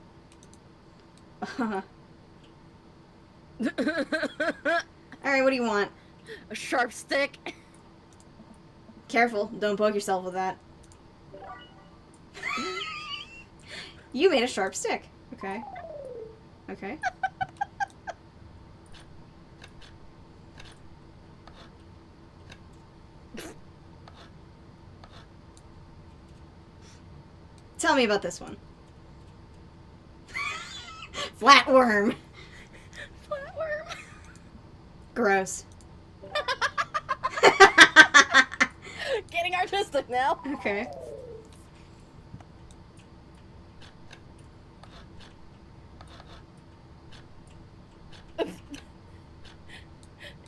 Alright, what do you want? A sharp stick. Careful, don't poke yourself with that. You made a sharp stick. Okay. Okay. tell me about this one. Flatworm. Flatworm. Gross. Getting artistic now. Okay.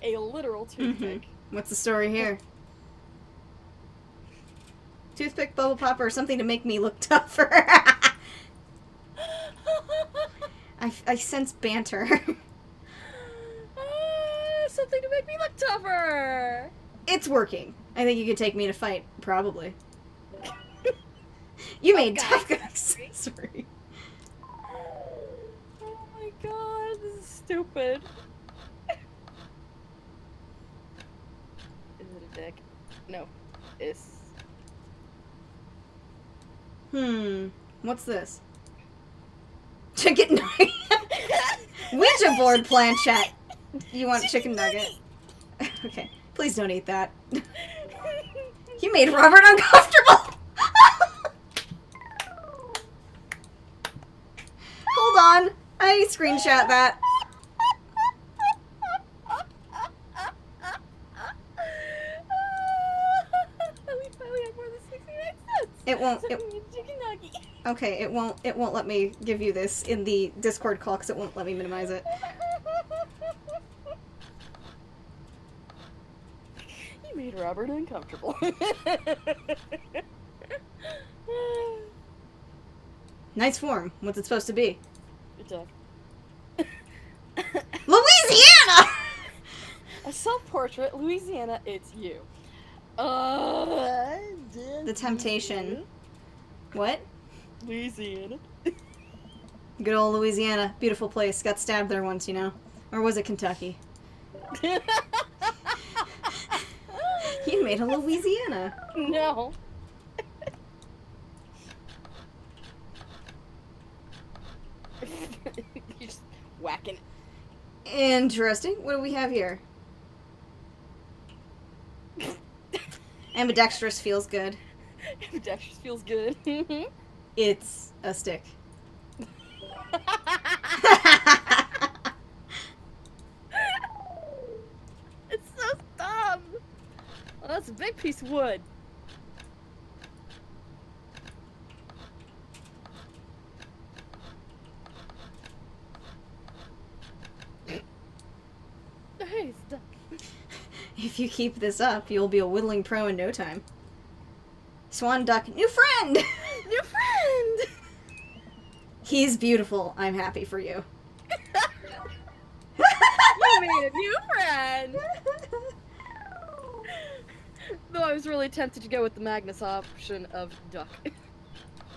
A literal toothpick. What's the story here? Toothpick, bubble popper, or something to make me look tougher. I sense banter. Something to make me look tougher. It's working. I think you could take me to fight, probably. You made tough guy accessory. Oh my god, this is stupid. Is it a dick? No. It's... What's this? Chicken nugget. Ouija board planchette. You want chicken nugget? Okay. Please don't eat that. You made Robert uncomfortable. Hold on. I screenshot that. We finally have more than 69 cents. It won't. So we need a chicken nugget. Okay, it won't let me give you this in the Discord call because it won't let me minimize it. You made Robert uncomfortable. Nice form. What's it supposed to be? Good talk. Louisiana! A self-portrait, Louisiana, it's you. The temptation. What? Louisiana. Good old Louisiana. Beautiful place. Got stabbed there once, you know. Or was it Kentucky? You made a Louisiana. No. You're just whacking it. Interesting. What do we have here? Ambidextrous feels good. Ambidextrous feels good. It's a stick. It's so dumb. Well, that's a big piece of wood. Hey, stop. If you keep this up, you'll be a whittling pro in no time. Swan duck, new friend! New friend! He's beautiful. I'm happy for you. You made a new friend! Though I was really tempted to go with the Magnus option of duck.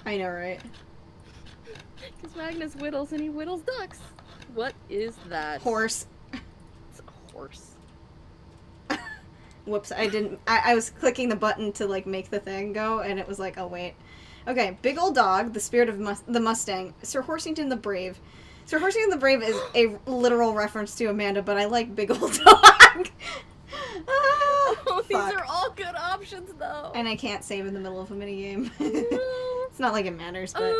I know, right? Because Magnus whittles and he whittles ducks. What is that? Horse. It's a horse. Whoops, I didn't. I was clicking the button to, like, make the thing go, and it was like, oh, wait. Okay, big old dog, the spirit of the Mustang. Sir Horsington the Brave. Sir Horsington the Brave is a literal reference to Amanda, but I like big old dog. Oh, these fuck. are all good options, though. And I can't save in the middle of a minigame. It's not like it matters, but...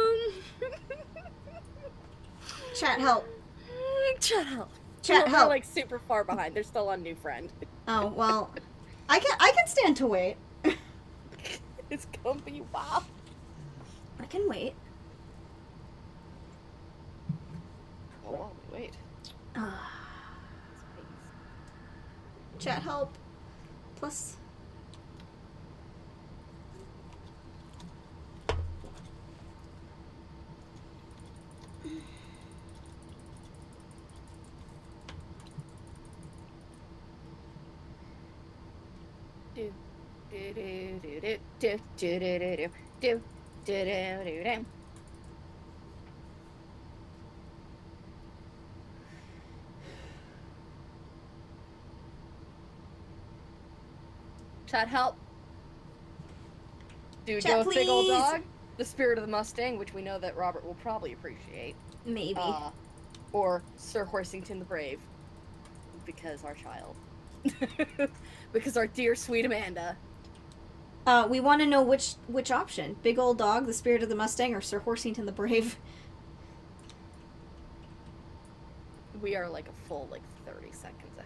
Chat, help. Chat help. Chat, They're help. like super far behind. They're still on new friend. Oh, well... I can stand to wait. It's gonna be wild. I can wait. Oh, while we wait. Chat, help. Plus... Chat help. Do we Chat, go with big old please. dog? The spirit of the Mustang, which we know that Robert will probably appreciate. Maybe. Or Sir Horsington the Brave. Because our child. Because our dear sweet Amanda. We want to know which option: Big Old Dog, the Spirit of the Mustang, or Sir Horsington the Brave. We are like a full 30 seconds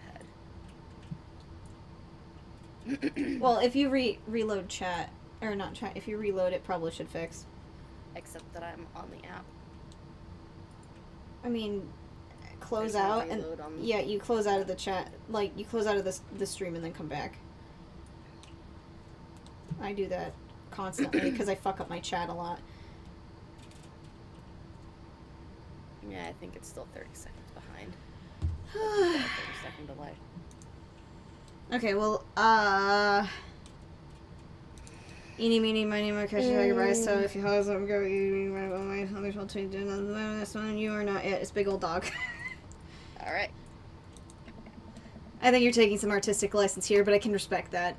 ahead. Well, if you reload chat, or not chat, if you reload it, probably should fix. Except that I'm on the app. I mean, close There's no out and reload on- yeah, you close out of the chat, like you close out of the stream and then come back. I do that constantly because I fuck up my chat a lot. Yeah, I think it's still 30 seconds behind. 30-second delay. Okay, well, eeny, meeny, miny, mo, catch your rice. So if you hold something, go, you my something shall change. This one, you are not it. It's Big Old Dog. All right. I think you're taking some artistic license here, but I can respect that.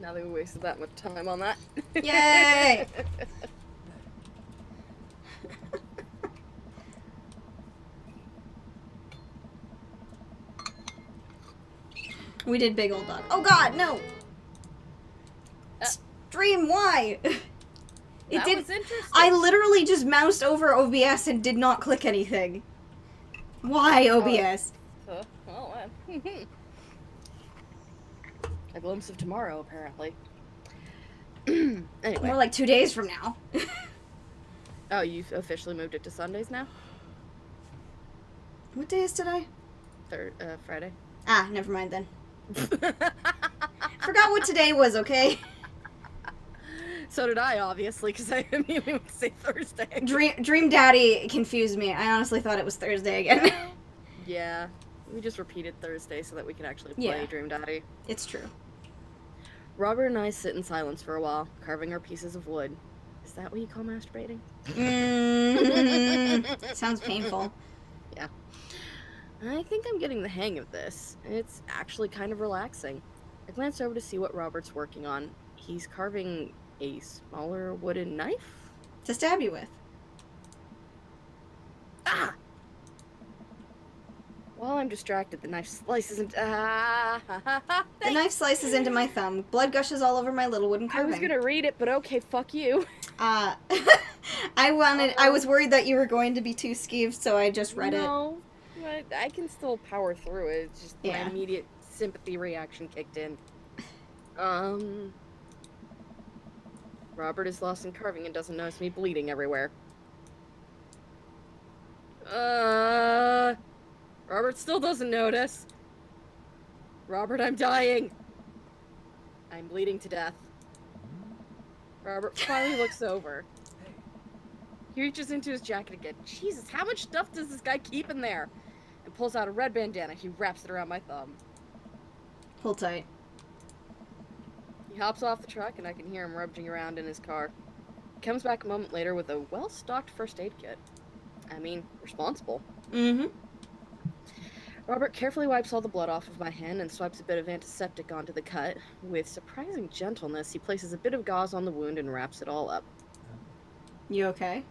Now that we wasted that much time on that. Yay! We did Big Old Dog. Oh God, no! Stream, why? That was interesting. I literally just moused over OBS and did not click anything. Why OBS? Well, a glimpse of tomorrow, apparently. Anyway. More like 2 days from now. Oh, you've officially moved it to Sundays now? What day is today? Friday. Ah, never mind then. Forgot what today was, okay? So did I, obviously, because I immediately went to say Thursday. Dream Daddy confused me. I honestly thought it was Thursday again. Yeah. We just repeated Thursday so that we could actually play Yeah. Dream Daddy. It's true. Robert and I sit in silence for a while, carving our pieces of wood. Is that what you call masturbating? Sounds painful. Yeah. I think I'm getting the hang of this. It's actually kind of relaxing. I glance over to see what Robert's working on. He's carving a smaller wooden knife? To stab you with. Ah! While I'm distracted, the knife slices into... Ah! The knife slices into my thumb. Blood gushes all over my little wooden I carving. was gonna read it, but okay, fuck you. I was worried that you were going to be too skeeved, so I just read it. No, but I can still power through it. It's just my Yeah. immediate sympathy reaction kicked in. Robert is lost in carving and doesn't notice me bleeding everywhere. Robert still doesn't notice. Robert, I'm dying. I'm bleeding to death. Robert finally looks over. He reaches into his jacket again. Jesus, how much stuff does this guy keep in there? And pulls out a red bandana. He wraps it around my thumb. Hold tight. He hops off the truck, and I can hear him rummaging around in his car. He comes back a moment later with a well-stocked first aid kit. I mean, responsible. Mm-hmm. Robert carefully wipes all the blood off of my hand and swipes a bit of antiseptic onto the cut. With surprising gentleness, he places a bit of gauze on the wound and wraps it all up. You okay?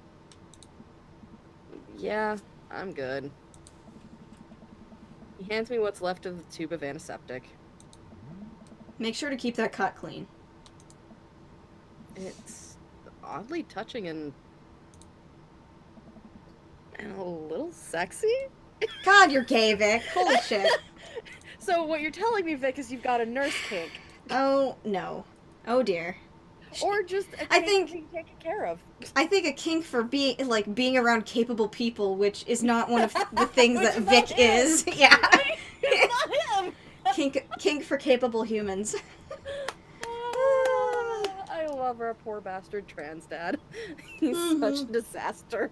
Yeah, I'm good. He hands me what's left of the tube of antiseptic. Make sure to keep that cut clean. It's oddly touching and a little sexy. God, you're gay, Vic. Holy shit. So what you're telling me, Vic, is you've got a nurse kink. Oh, no. Oh, dear. Or just a I kink think- being taken care of. I think a kink for being around capable people, which is not one of the things Which that is Vic not him. is. Yeah. It's not him! Kink for capable humans. I love our poor bastard trans dad. He's such a disaster.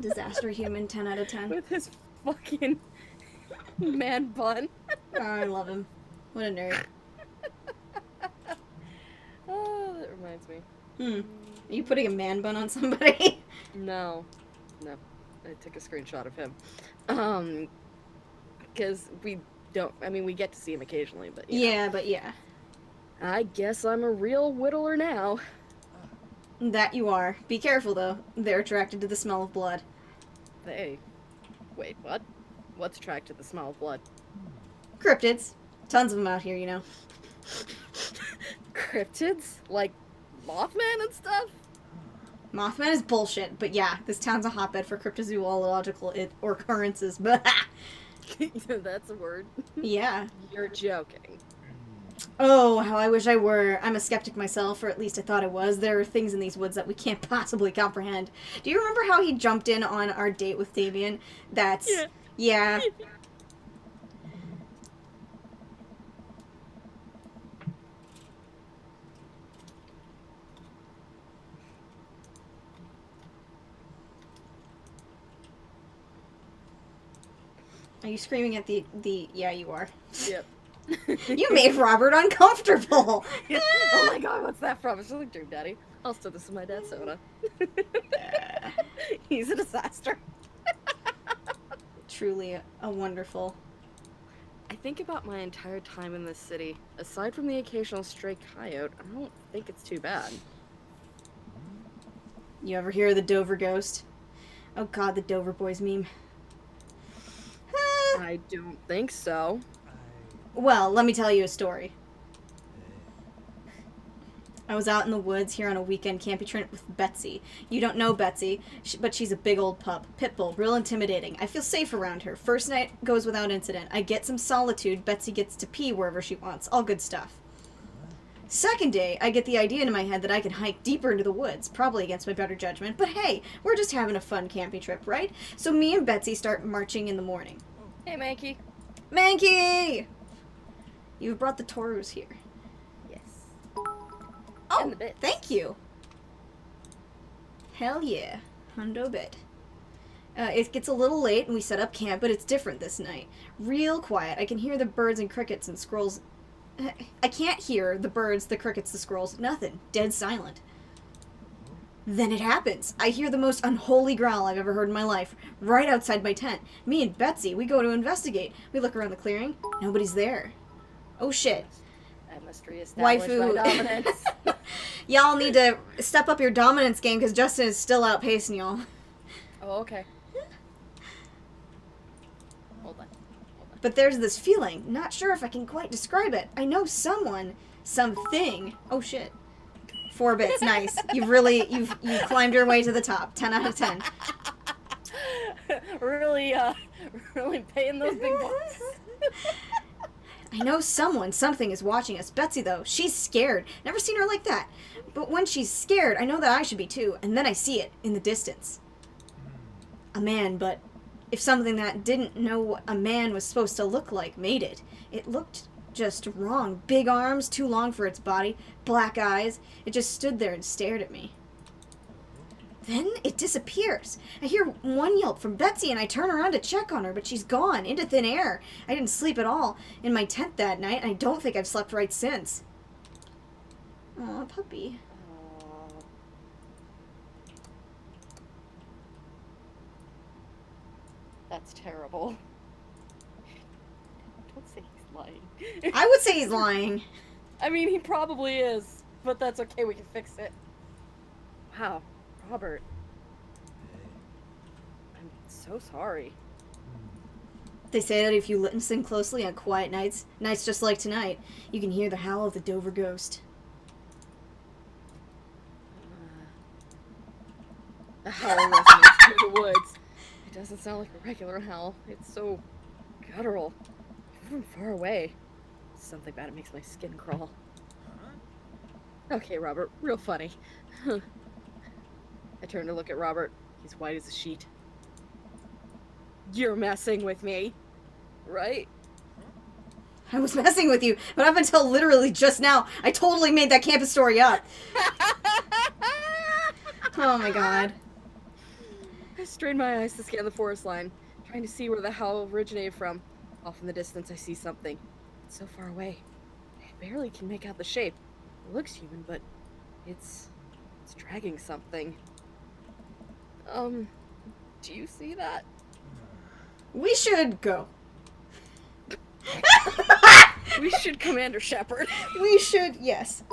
Disaster human, 10 out of 10. With his fucking man bun. Oh, I love him. What a nerd. Oh, that reminds me. Are you putting a man bun on somebody? No. I took a screenshot of him. Because we get to see him occasionally, but Yeah, but yeah. I guess I'm a real whittler now. That you are. Be careful, though. They're attracted to the smell of blood. Hey. Wait, what? What's attracted to the smell of blood? Cryptids. Tons of them out here, you know. Cryptids? Like Mothman and stuff? Mothman is bullshit, but yeah, this town's a hotbed for cryptozoological occurrences. That's a word. Yeah. You're joking. Oh, how I wish I were. I'm a skeptic myself, or at least I thought I was. There are things in these woods that we can't possibly comprehend. Do you remember how he jumped in on our date with Damien? That's... Yeah. Are you screaming at the... Yeah, you are. Yep. You made Robert uncomfortable. Oh my god, what's that from? It's just like Dream Daddy. Also, this is my dad's soda. He's a disaster. Truly a wonderful... I think about my entire time in this city. Aside from the occasional stray coyote, I don't think it's too bad. You ever hear of the Dover ghost? Oh god, the Dover Boys meme. I don't think so. Well, let me tell you a story. I was out in the woods here on a weekend camping trip with Betsy. You don't know Betsy, but she's a big old pup. Pitbull, real intimidating. I feel safe around her. First night goes without incident. I get some solitude. Betsy gets to pee wherever she wants. All good stuff. Second day, I get the idea in my head that I can hike deeper into the woods, probably against my better judgment, but hey, we're just having a fun camping trip, right? So me and Betsy start marching in the morning. Hey, Mankey. Mankey! You've brought the Taurus here. Yes. Oh, And the bits. thank you. Hell yeah. Hundo bit. It gets a little late and we set up camp, but it's different this night. Real quiet. I can hear the birds and crickets and squirrels. I can't hear the birds, the crickets, the squirrels. Nothing. Dead silent. Then it happens. I hear the most unholy growl I've ever heard in my life, right outside my tent. Me and Betsy, we go to investigate. We look around the clearing. Nobody's there. Oh shit. That mystery established Waifu. my dominance. Y'all need to step up your dominance game because Justin is still outpacing y'all. Oh, okay. Hold on. But there's this feeling. Not sure if I can quite describe it. I know someone, something. Oh shit. 4 bits, nice. You've climbed your way to the top. 10 out of 10. Really paying those big bucks. I know someone, something is watching us. Betsy, though, she's scared. Never seen her like that. But when she's scared, I know that I should be too. And then I see it in the distance. A man, but if something that didn't know what a man was supposed to look like made it, it looked just wrong. Big arms, too long for its body, black eyes. It just stood there and stared at me. Then it disappears. I hear one yelp from Betsy and I turn around to check on her, but she's gone, into thin air. I didn't sleep at all in my tent that night, and I don't think I've slept right since. Aw, puppy. That's terrible. Don't say he's lying. I would say he's lying. I mean, he probably is, but that's okay. We can fix it. Wow, Robert. I'm so sorry. They say that if you listen closely on quiet nights just like tonight, you can hear the howl of the Dover ghost. The howl resonates through the woods. It doesn't sound like a regular howl. It's so guttural. Even from far away. Something about it makes my skin crawl. Okay, Robert, real funny. I turn to look at Robert. He's white as a sheet. You're messing with me, right? I was messing with you, but up until literally just now, I totally made that campus story up. Oh my god. I strain my eyes to scan the forest line, trying to see where the howl originated from. Off in the distance, I see something. It's so far away. I barely can make out the shape. It looks human, but it's dragging something. Do you see that? We should go. We should Commander Shepard. We should, yes.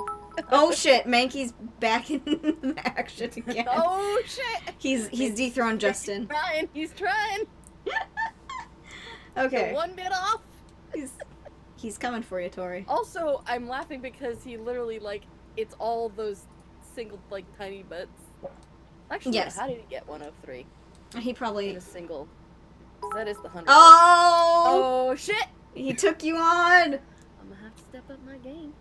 Oh shit, Mankey's back in action again. Oh shit! He's dethroned Justin. He's trying. Okay. The one bit off. He's He's coming for you, Tori. Also, I'm laughing because he literally, like, it's all those single, like, tiny bits. Actually, Yes. how did he get 103? He probably... In a single. 'Cause that is the 100. Oh! Oh, shit! He took you on! I'm gonna have to step up my game.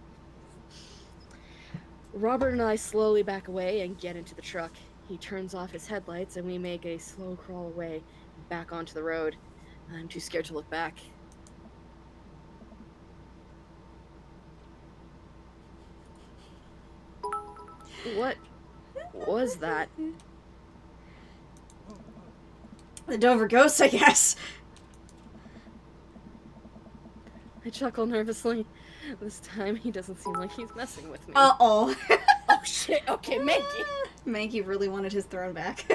Robert and I slowly back away and get into the truck. He turns off his headlights and we make a slow crawl away back onto the road. I'm too scared to look back. What was that? The Dover Ghost, I guess. I chuckle nervously. This time he doesn't seem like he's messing with me. Uh-oh. Oh shit, okay, Mankey. Mankey really wanted his throne back.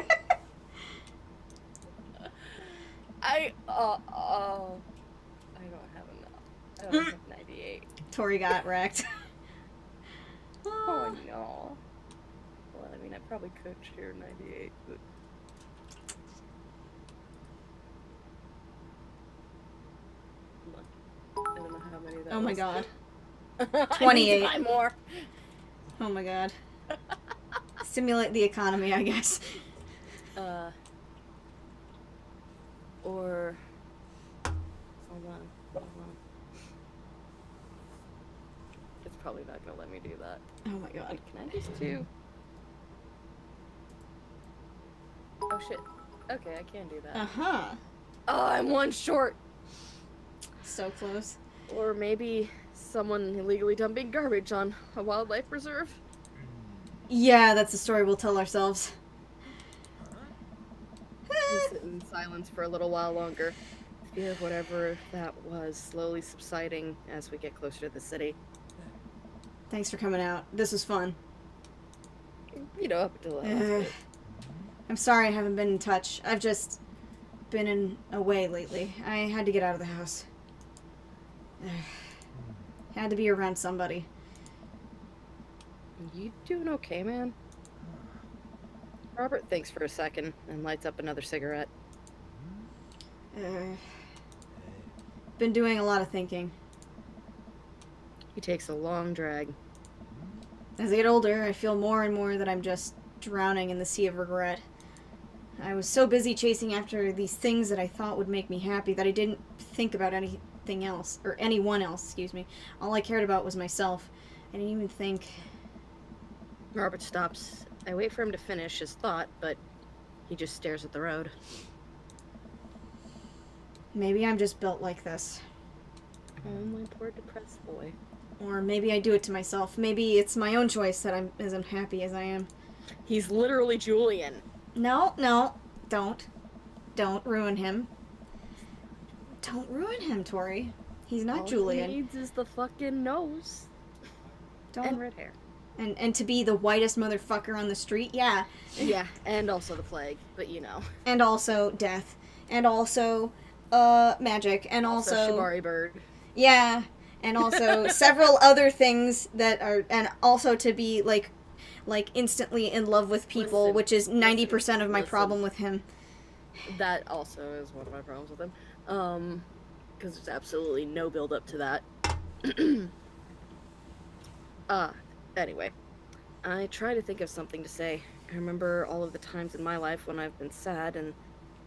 I don't have enough. I don't have 98. Tori got wrecked. Oh no. Well, I mean, I probably could share 98, but... I don't know how many that Oh my was. god. I 28. need 5 more. Oh my god. Stimulate the economy, I guess. Or... Hold on. It's probably not gonna let me do that. Oh my god. Wait, can I just do... Oh shit. Okay, I can do that. Uh-huh. Oh, I'm 1 short! So close. Or maybe someone illegally dumping garbage on a wildlife preserve? Yeah, that's a story we'll tell ourselves. We sit in silence for a little while longer. Fear of whatever that was slowly subsiding as we get closer to the city. Thanks for coming out. This was fun. You know, up until that was good. I'm sorry I haven't been in touch. I've just been away lately. I had to get out of the house. Had to be around somebody. You doing okay, man? Robert thinks for a second and lights up another cigarette. Been doing a lot of thinking. He takes a long drag. As I get older, I feel more and more that I'm just drowning in the sea of regret. I was so busy chasing after these things that I thought would make me happy that I didn't think about anything else, or anyone else, excuse me. All I cared about was myself. I didn't even think... Robert stops. I wait for him to finish his thought, but he just stares at the road. Maybe I'm just built like this. Oh, my poor depressed boy. Or maybe I do it to myself. Maybe it's my own choice that I'm as unhappy as I am. He's literally Julian. No, don't. Don't ruin him. Don't ruin him, Tori. He's not All Julian. he needs is the fucking nose. Don't. And red hair. And to be the whitest motherfucker on the street, yeah. Yeah, and also the plague, but you know. And also death. And also, magic. And also... Shibari bird. Yeah. And also several other things that are... And also to be, like instantly in love with people, Listen, which is 90% of my listen. problem with him. That also is one of my problems with him. Because there's absolutely no build up to that. Anyway. I try to think of something to say. I remember all of the times in my life when I've been sad, and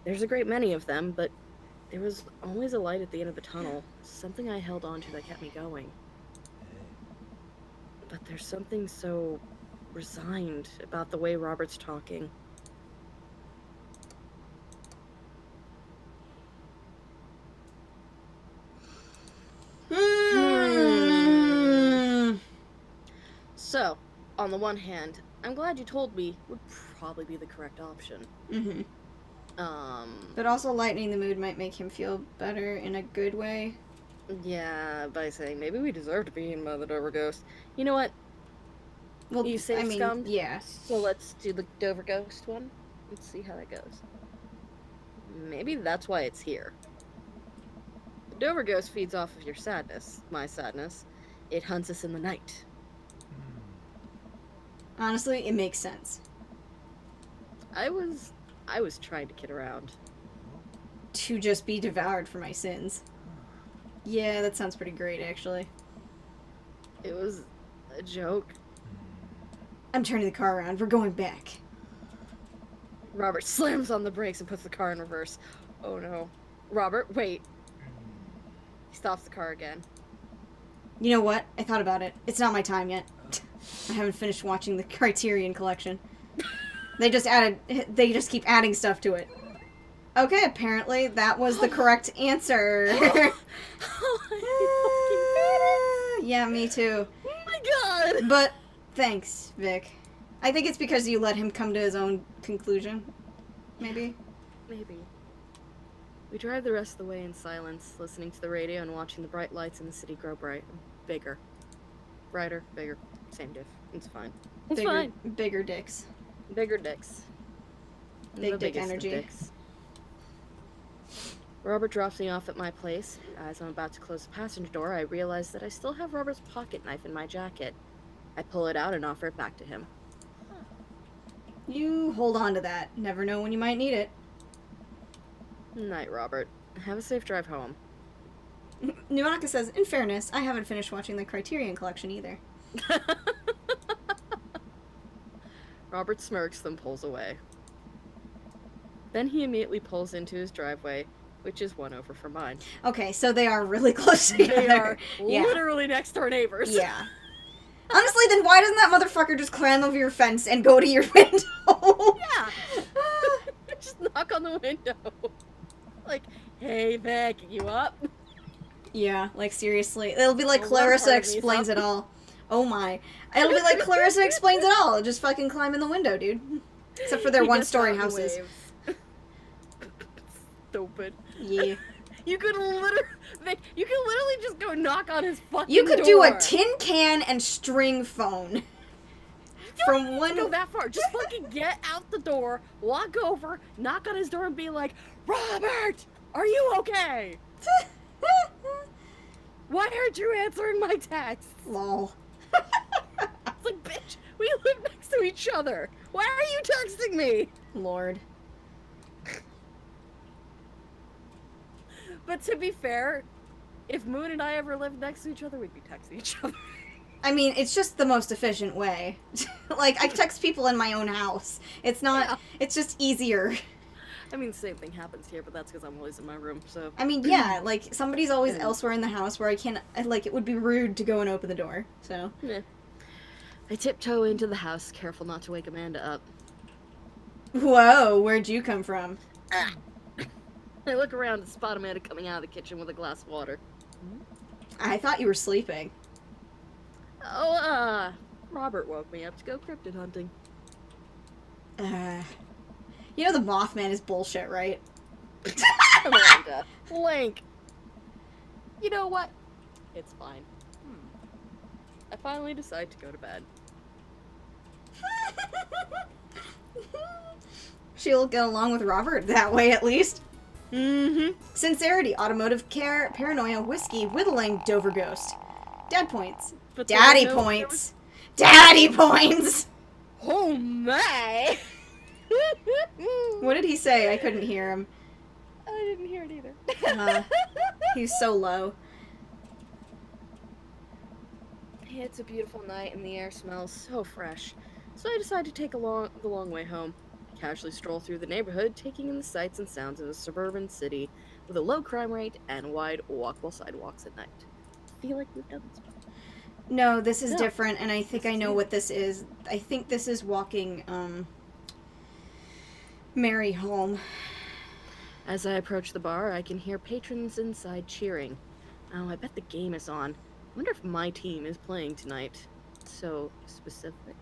there's a great many of them, but there was always a light at the end of the tunnel. Something I held on to that kept me going. But there's something so resigned about the way Robert's talking. So, on the one hand, I'm glad you told me would probably be the correct option. Mm-hmm. But also lightening the mood might make him feel better in a good way. Yeah, by saying maybe we deserve to be eaten by the Dover Ghost. You know what? Well, You say scummed? yeah. So let's do the Dover Ghost one. Let's see how that goes. Maybe that's why it's here. The Dover Ghost feeds off of your sadness, my sadness. It hunts us in the night. Honestly, it makes sense. I was trying to kid around. To just be devoured for my sins. Yeah, that sounds pretty great, actually. It was a joke. I'm turning the car around. We're going back. Robert slams on the brakes and puts the car in reverse. Oh no. Robert, wait. He stops the car again. You know what? I thought about it. It's not my time yet. I haven't finished watching the Criterion Collection. They just keep adding stuff to it. Okay, apparently that was the correct answer. Yeah, me too. Oh my god! But thanks, Vic. I think it's because you let him come to his own conclusion. Maybe. Maybe. We drive the rest of the way in silence, listening to the radio and watching the bright lights in the city grow bigger. Brighter, bigger, same diff. It's fine. It's fine. Bigger dicks. Bigger dicks. Big The dick biggest of energy. dicks. Robert drops me off at my place. As I'm about to close the passenger door, I realize that I still have Robert's pocket knife in my jacket. I pull it out and offer it back to him. You hold on to that. Never know when you might need it. Night, Robert. Have a safe drive home. Nuanaka says, in fairness, I haven't finished watching the Criterion Collection either. Robert smirks, then pulls away. Then he immediately pulls into his driveway, which is one over from mine. Okay, so they are really close together. They are Yeah. literally next door neighbors. Yeah. Honestly, then why doesn't that motherfucker just climb over your fence and go to your window? Yeah. Just knock on the window. Like, hey, Vic, you up? Yeah, like seriously. It'll be like Well, Clarissa one part of me's explains up. it all. Oh my. It'll be like Clarissa explains it all. Just fucking climb in the window, dude. Except for their He gets one-story out and houses. waves. Stupid. Yeah. You could literally just go knock on his fucking You could door. do a tin can and string phone. You From don't one... even go that far. Just fucking get out the door, walk over, knock on his door, and be like, Robert, are you okay? Why aren't you answering my texts? Lol. It's like, bitch, we live next to each other. Why are you texting me? Lord. But to be fair, if Moon and I ever lived next to each other, we'd be texting each other. I mean, it's just the most efficient way. Like, I text people in my own house. It's not... Yeah. It's just easier. I mean, the same thing happens here, but that's because I'm always in my room, so... I mean, yeah, like, somebody's always Yeah. elsewhere in the house where I can't... Like, it would be rude to go and open the door, so... Yeah. I tiptoe into the house, careful not to wake Amanda up. Whoa, where'd you come from? I look around and spot Amanda coming out of the kitchen with a glass of water. I thought you were sleeping. Oh, Robert woke me up to go cryptid hunting. You know the Mothman is bullshit, right? Amanda. Link. You know what? It's fine. I finally decide to go to bed. She'll get along with Robert that way, at least. Mm-hmm. Sincerity, automotive care, paranoia, whiskey, whittling, Dover ghost. Dad points. But Daddy there was no- points. Daddy points! Oh my! What did he say? I couldn't hear him. I didn't hear it either. He's so low. It's a beautiful night and the air smells so fresh, so I decide to take the long way home. I casually stroll through the neighborhood, taking in the sights and sounds of a suburban city with a low crime rate and wide walkable sidewalks at night. I feel like we've done this before. No, this is No. different, and I think This I is know new. what this is. I think this is walking, Mary home. As I approach the bar, I can hear patrons inside cheering. Oh, I bet the game is on. I wonder if my team is playing tonight. So specific.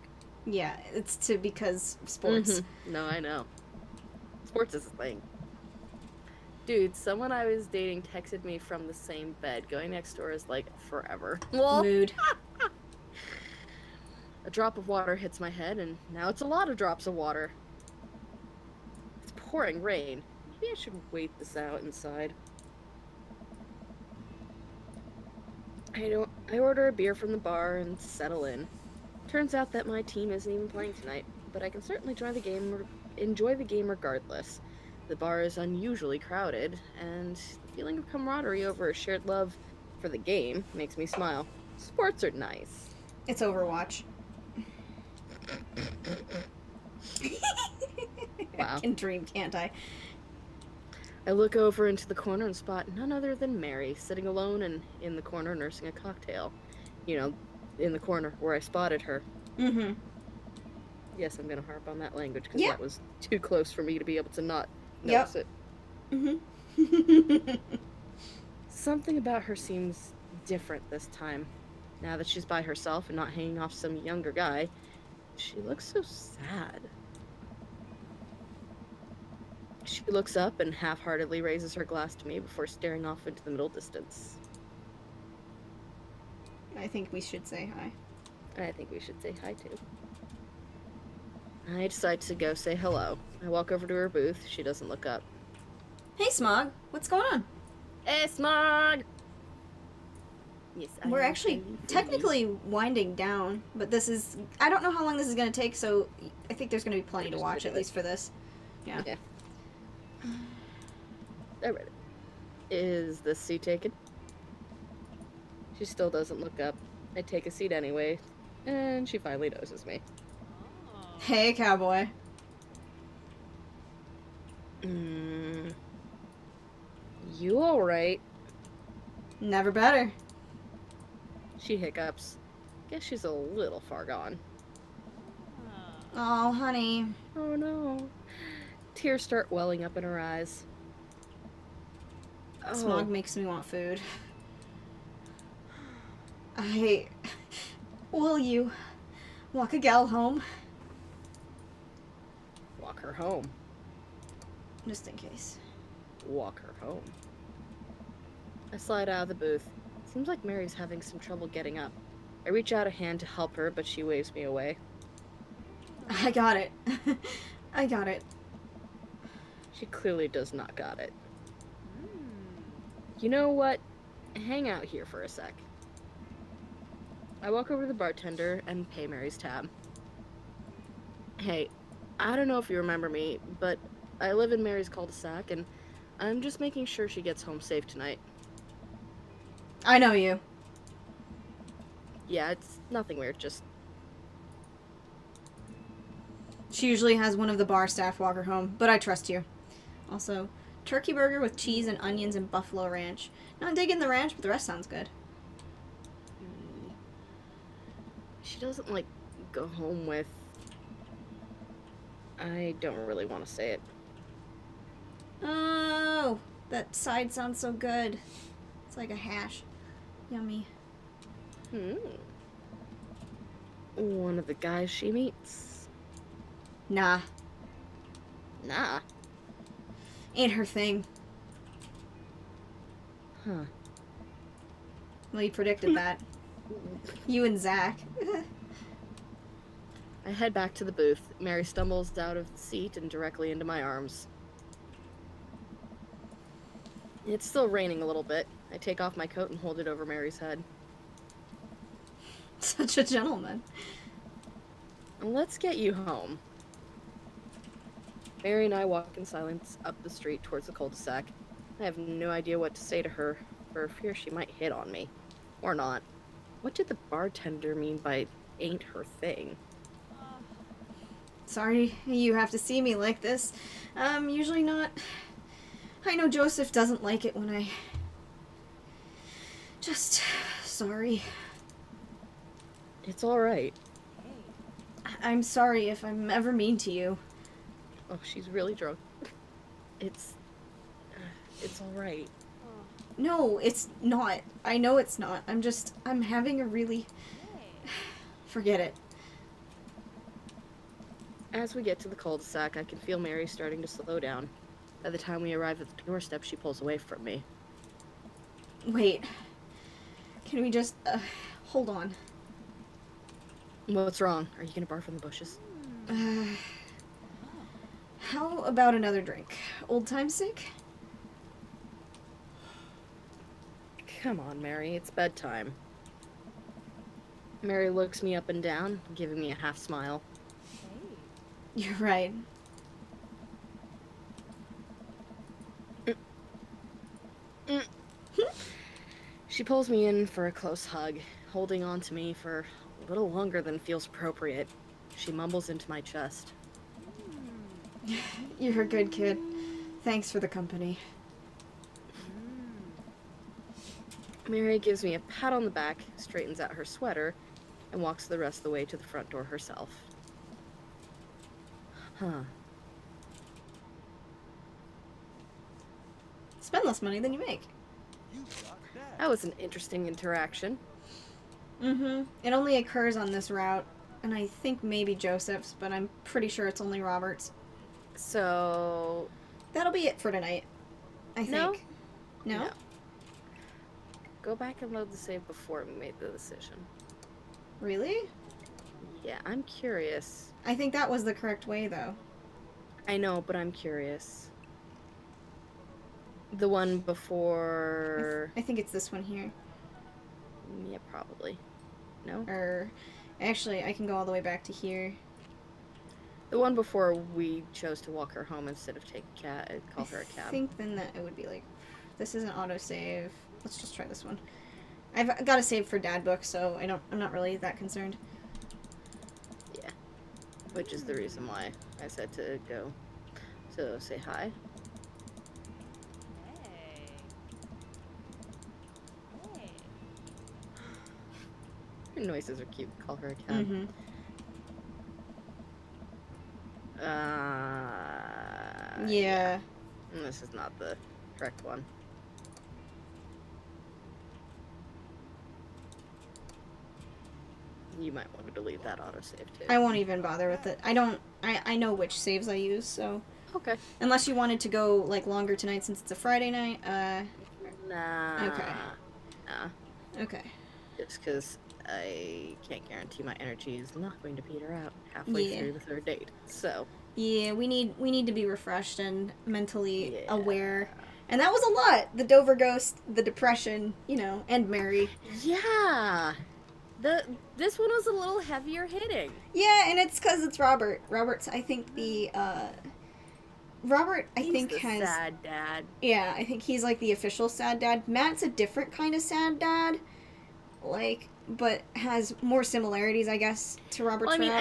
Yeah, it's because sports. No, I know. Sports is a thing. Dude, someone I was dating texted me from the same bed. Going next door is like forever. Well, Mood. a drop of water hits my head, and now it's a lot of drops of water. It's pouring rain. Maybe I should wait this out inside. I order a beer from the bar and settle in. Turns out that my team isn't even playing tonight, but I can certainly enjoy the game regardless. The bar is unusually crowded, and the feeling of camaraderie over a shared love for the game. Makes me smile. Sports are nice. It's Overwatch. Wow. I can dream, can't I? I look over into the corner and spot none other than Mary, sitting alone and in the corner nursing a cocktail. You know, in the corner where I spotted her. Mm-hmm. Yes, I'm gonna harp on that language because Yeah. that was too close for me to be able to not Yep. notice it. Mm-hmm. Something about her seems different this time. Now that she's by herself and not hanging off some younger guy, she looks so sad. She looks up and half-heartedly raises her glass to me before staring off into the middle distance. I think we should say hi. I think we should say hi too. I decide to go say hello. I walk over to her booth. She doesn't look up. Hey, Smog. What's going on? Hey, Smog! Yes, We're actually technically winding down, but this is... I don't know how long this is going to take, so I think there's going to be plenty to watch, at least for this. Yeah. I read it. Is this seat taken? She still doesn't look up. I take a seat anyway, and she finally notices me. Hey, cowboy. You alright? Never better. She hiccups. Guess she's a little far gone. Oh, honey. Oh no. Tears start welling up in her eyes. Smog makes me want food. Will you walk a gal home? Walk her home. Just in case. Walk her home. I slide out of the booth. Seems like Mary's having some trouble getting up. I reach out a hand to help her, but she waves me away. I got it. I got it. She clearly does not got it. You know what? Hang out here for a sec. I walk over to the bartender and pay Mary's tab. Hey, I don't know if you remember me, but I live in Mary's cul-de-sac, and I'm just making sure she gets home safe tonight. I know you. Yeah, it's nothing weird, just... She usually has one of the bar staff walk her home, but I trust you. Also, turkey burger with cheese and onions and buffalo ranch. Not digging the ranch, but the rest sounds good. She doesn't, like, go home with... I don't really want to say it. Oh, that side sounds so good. It's like a hash. Yummy. One of the guys she meets. Nah, Nah. ain't her thing. Huh. Well, you predicted that. You and Zach. I head back to the booth. Mary stumbles out of the seat and directly into my arms. It's still raining a little bit. I take off my coat and hold it over Mary's head. Such a gentleman. Let's get you home. Mary and I walk in silence up the street towards the cul-de-sac. I have no idea what to say to her, for fear she might hit on me. Or not. What did the bartender mean by ain't her thing? Sorry you have to see me like this. Usually not. I know Joseph doesn't like it when I... Just... sorry. It's alright. I'm sorry if I'm ever mean to you. Oh, she's really drunk. It's alright. No, it's not. I know it's not. I'm having a really... Forget it. As we get to the cul-de-sac, I can feel Mary starting to slow down. By the time we arrive at the doorstep, she pulls away from me. Wait. Can we just... hold on. What's wrong? Are you gonna barf in the bushes? How about another drink? Old time's sake? Come on, Mary, it's bedtime. Mary looks me up and down, giving me a half smile. You're right. She pulls me in for a close hug, holding on to me for a little longer than feels appropriate. She mumbles into my chest. You're a good kid. Thanks for the company. Mary gives me a pat on the back, straightens out her sweater, and walks the rest of the way to the front door herself. Huh. Spend less money than you make. That was an interesting interaction. Mm-hmm. It only occurs on this route, and I think maybe Joseph's, but I'm pretty sure it's only Robert's. So... That'll be it for tonight, I think. No? Go back and load the save before we made the decision. Really? Yeah, I'm curious. I think that was the correct way, though. I know, but I'm curious. The one before... I think it's this one here. Yeah, probably. No? Actually, I can go all the way back to here. The one before we chose to walk her home instead of call her a cab. I think then that it would be like, this isn't autosave. Let's just try this one. I've got a save for dad book, so I'm not really that concerned. Yeah. Which is the reason why I said to go. So, say hi. Her noises are cute. Call her a cab. Mm-hmm. Yeah. This is not the correct one. You might want to delete that autosave too. I won't even bother with it. I know which saves I use, so. Okay. Unless you wanted to go, like, longer tonight since it's a Friday night, Nah. Okay. Nah. Okay. Just because I can't guarantee my energy is not going to peter out halfway through the third date. So. Yeah, we need to be refreshed and mentally aware. And that was a lot. The Dover ghost, the depression, and Mary. Yeah. This one was a little heavier hitting. Yeah, and it's because it's Robert. Robert's, I think, Robert, I He's think, the has... sad dad. Yeah, I think he's, like, the official sad dad. Matt's a different kind of sad dad. Like, but has more similarities, I guess, to Robert's. Well, I mean,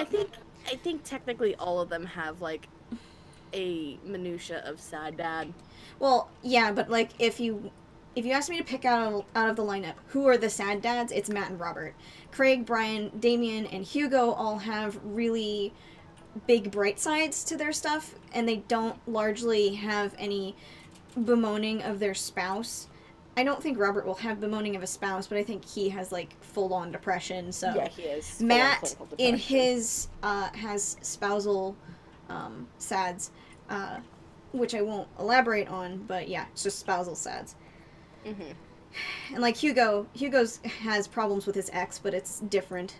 I think technically all of them have, like, a minutia of sad dad. Well, yeah, but, like, if you ask me to pick out of the lineup who are the sad dads, it's Matt and Robert. Craig, Brian, Damien, and Hugo all have really big bright sides to their stuff, and they don't largely have any bemoaning of their spouse. I don't think Robert will have bemoaning of a spouse, but I think he has, like, full-on depression, so... Yeah, he is. Matt, in his, has spousal, sads, which I won't elaborate on, but yeah, it's just spousal sads. Mm-hmm. And, like, Hugo's has problems with his ex, but it's different.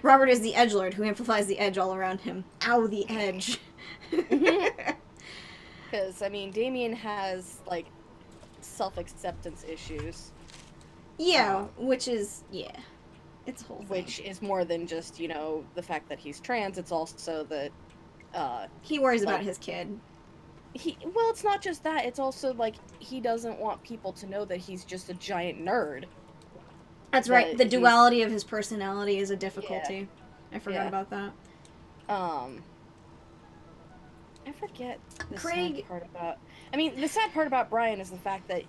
Robert is the edgelord who amplifies the edge all around him. Ow, the edge. Because, I mean, Damien has, like, self-acceptance issues. Yeah, which is, it's a whole thing. Which is more than just, the fact that he's trans, it's also that, he worries about his kid. Well, it's not just that, it's also, like, he doesn't want people to know that he's just a giant nerd. That's right, the duality of his personality is a difficulty. Yeah. I forgot about that. I forget the Craig... sad part about... I mean, the sad part about Brian is the fact that,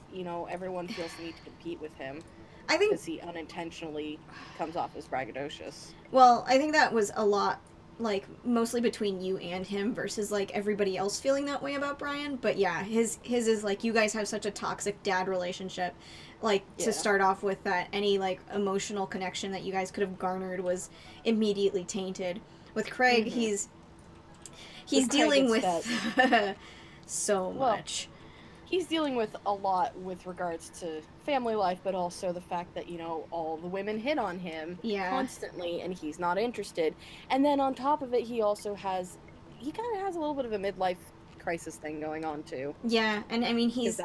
everyone feels the need to compete with him. I think... Because he unintentionally comes off as braggadocious. Well, I think that was a lot, like, mostly between you and him versus, like, everybody else feeling that way about Brian. But yeah, his is, like, you guys have such a toxic dad relationship. Like, to start off with that, any, like, emotional connection that you guys could have garnered was immediately tainted. With Craig, he's dealing with so much. He's dealing with a lot with regards to family life, but also the fact that, all the women hit on him constantly, and he's not interested. And then on top of it, he kind of has a little bit of a midlife crisis thing going on, too. Yeah, and I mean, he's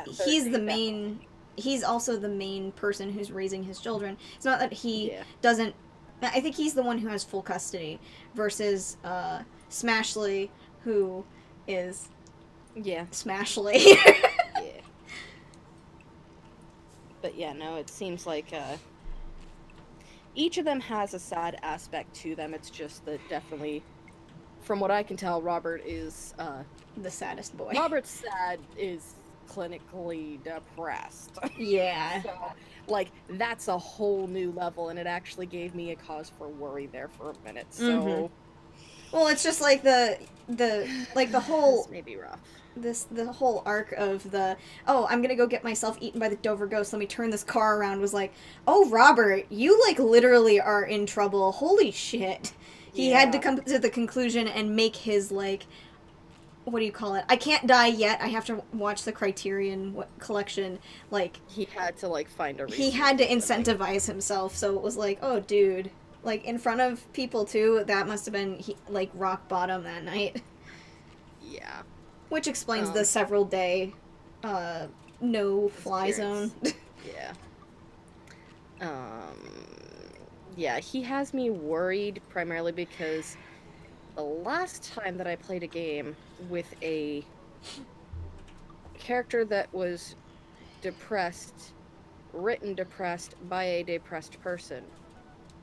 also the main person who's raising his children. It's not that he doesn't... I think he's the one who has full custody versus Smashley, who is... Yeah. Smashley. But yeah, no, it seems like each of them has a sad aspect to them. It's just that definitely, from what I can tell, The saddest boy. Robert's sad is clinically depressed. Yeah. So, like, that's a whole new level, and it actually gave me a cause for worry there for a minute. So, Well, it's just like the whole this may be rough. the whole arc of I'm gonna go get myself eaten by the Dover ghost, let me turn this car around, was like, oh, Robert, you like literally are in trouble, holy shit. He had to Yeah. come to the conclusion and make his, like, what do you call it, I can't die yet, I have to watch the Criterion collection, like, He had to, like, find a reason. he had to for living. incentivize himself, so it was like, oh, dude, like, in front of people too, that must have been like rock bottom that night. Yeah. Which explains the several day no fly Disappearance. zone. Yeah. Yeah, he has me worried primarily because the last time that I played a game with a character that was written depressed by a depressed person,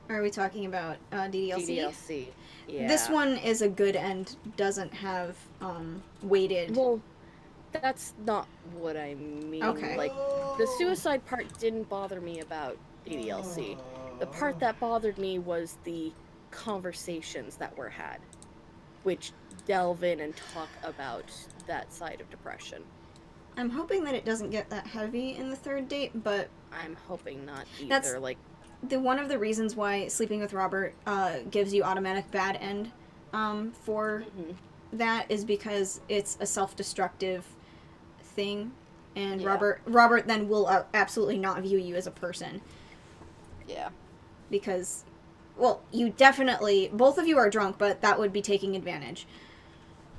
Are we talking about DDLC? DDLC. Yeah. This one is a good end, doesn't have weighted. Well, that's not what I mean. Okay. Like, the suicide part didn't bother me about DDLC. The part that bothered me was the conversations that were had, which delve in and talk about that side of depression. I'm hoping that it doesn't get that heavy in the third date, but I'm hoping not either. That's- Like, one of the reasons why Sleeping with Robert gives you automatic bad end for that is because it's a self-destructive thing, and Yeah. Robert then will absolutely not view you as a person, yeah. because, well, you definitely, both of you are drunk, but that would be taking advantage.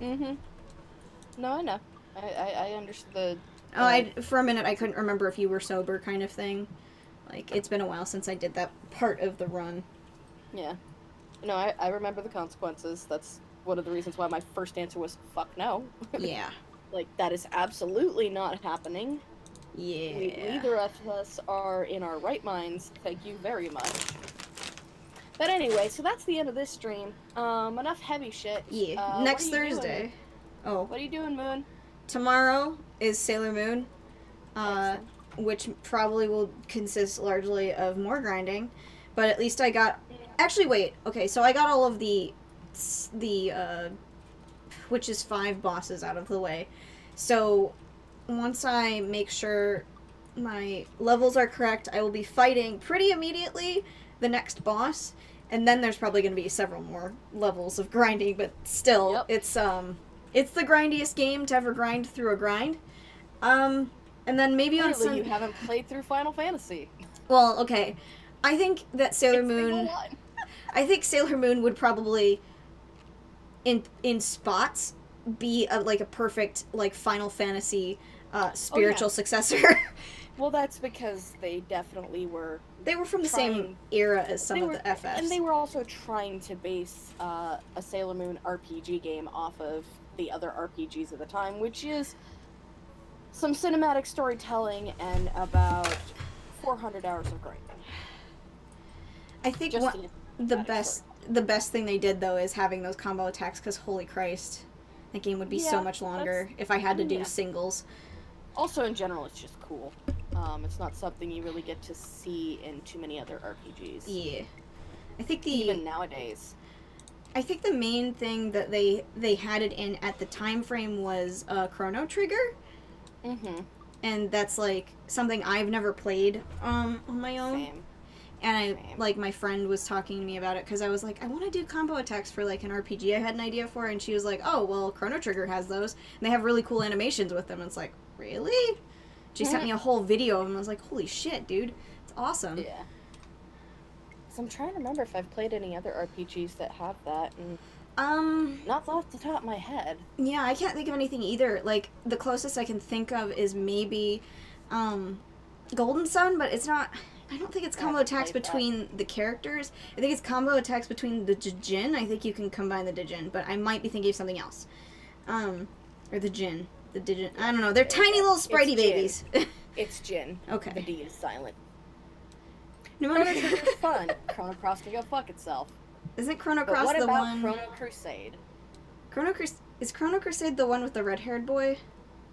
No, I know. I understood. For a minute I couldn't remember if you were sober, kind of thing. Like, it's been a while since I did that part of the run. Yeah. No, I remember the consequences. That's one of the reasons why my first answer was fuck no. Yeah. Like, that is absolutely not happening. Yeah. Neither of us are in our right minds. Thank you very much. But anyway, so that's the end of this stream. Enough heavy shit. Yeah. What Next are you Thursday. doing? Oh. What are you doing, Moon? Tomorrow is Sailor Moon, Excellent. which probably will consist largely of more grinding, but at least I got... Actually, wait. Okay, so I got all of the which is 5 bosses out of the way. So once I make sure my levels are correct, I will be fighting pretty immediately the next boss, and then there's probably going to be several more levels of grinding, but still, Yep. it's the grindiest game to ever grind through a grind. And then maybe on Clearly some... you haven't played through Final Fantasy. Well, okay. I think that Sailor It's single Moon... one. I think Sailor Moon would probably, in spots, be like a perfect, like, Final Fantasy spiritual successor. Well, that's because they definitely were... They were from the same Trying- era as some they of were, the FFs. And they were also trying to base a Sailor Moon RPG game off of the other RPGs of the time, which is some cinematic storytelling and about 400 hours of grinding. I think Just one, in the cinematic best storytelling. the best thing they did, though, is having those combo attacks, because holy Christ, that game would be so Yeah, much longer that's- if I had to do yeah. singles. Also, in general, it's just cool. It's not something you really get to see in too many other RPGs. Yeah. I think Even nowadays. I think the main thing that they had it in at the time frame was Chrono Trigger, Mm-hmm. and that's like something I've never played on my own. Same. And I Same. like, my friend was talking to me about it because I was like, I want to do combo attacks for like an RPG I had an idea for, and she was like, oh well, Chrono Trigger has those, and they have really cool animations with them. And it's like, really? She sent me a whole video of them. I was like, holy shit, dude, it's awesome. Yeah. So I'm trying to remember if I've played any other RPGs that have that, and not off the top of my head. Yeah, I can't think of anything either. Like, the closest I can think of is maybe Golden Sun, but it's not... I don't think it's I combo haven't attacks played that. between the characters. I think it's combo attacks between the Jin. I think you can combine the Dijin, but I might be thinking of something else. Or the Jin. The Dijin. I don't know. They're tiny little spritey Jin. babies. It's Jin. Okay. The D is silent. No Chrono matter. Trigger's fun. Chrono Cross can go fuck itself. Isn't Chrono But Cross what the about one? Chrono Crusade? Is Chrono Crusade the one with the red-haired boy?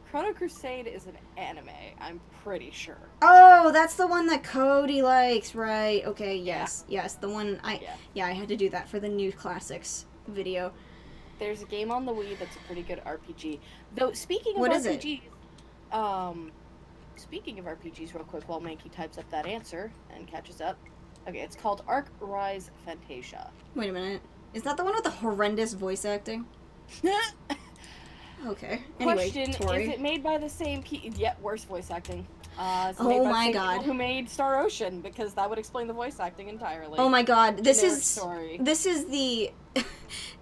Chrono Crusade is an anime, I'm pretty sure. Oh, that's the one that Cody likes, right? Okay, yes, yes, the one I had to do that for the new classics video. There's a game on the Wii that's a pretty good RPG. Though speaking of What is RPGs, speaking of RPGs, real quick, while Mankey types up that answer and catches up. Okay, it's called Arc Rise Fantasia. Wait a minute, is that the one with the horrendous voice acting? Okay. Anyway, Question: Tori. Is it made by the same yet worse voice acting? It's Oh made by my the same God. people who made Star Ocean, because that would explain the voice acting entirely. Oh my God, this Generic is story. this is the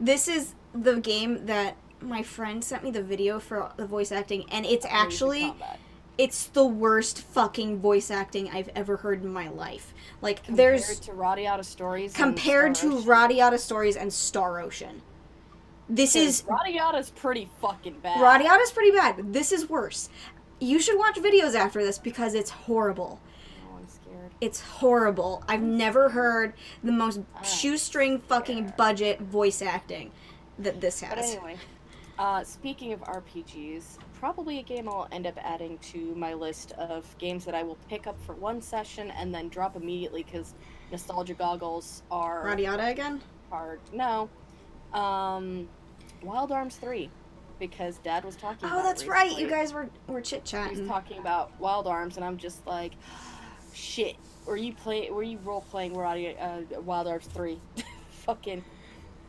this is the game that my friend sent me the video for the voice acting, and it's Crazy actually combat. it's the worst fucking voice acting I've ever heard in my life. Like Compared there's to Radiata Stories. compared and Star to Ocean. Radiata Stories and Star Ocean. This is Radiata's pretty fucking bad. Radiata's pretty bad. This is worse. You should watch videos after this because it's horrible. Oh, I'm scared. It's horrible. I've never heard the most shoestring fucking scared. budget voice acting that this has. But anyway, speaking of RPGs, probably a game I'll end up adding to my list of games that I will pick up for one session and then drop immediately because nostalgia goggles are Radiata again? hard. No. Wild Arms 3, because Dad was talking about Oh, it that's right. You recently. guys were He chit-chatting. was talking about Wild Arms, and I'm just like, shit. Were you role playing Wild Arms 3? Fucking,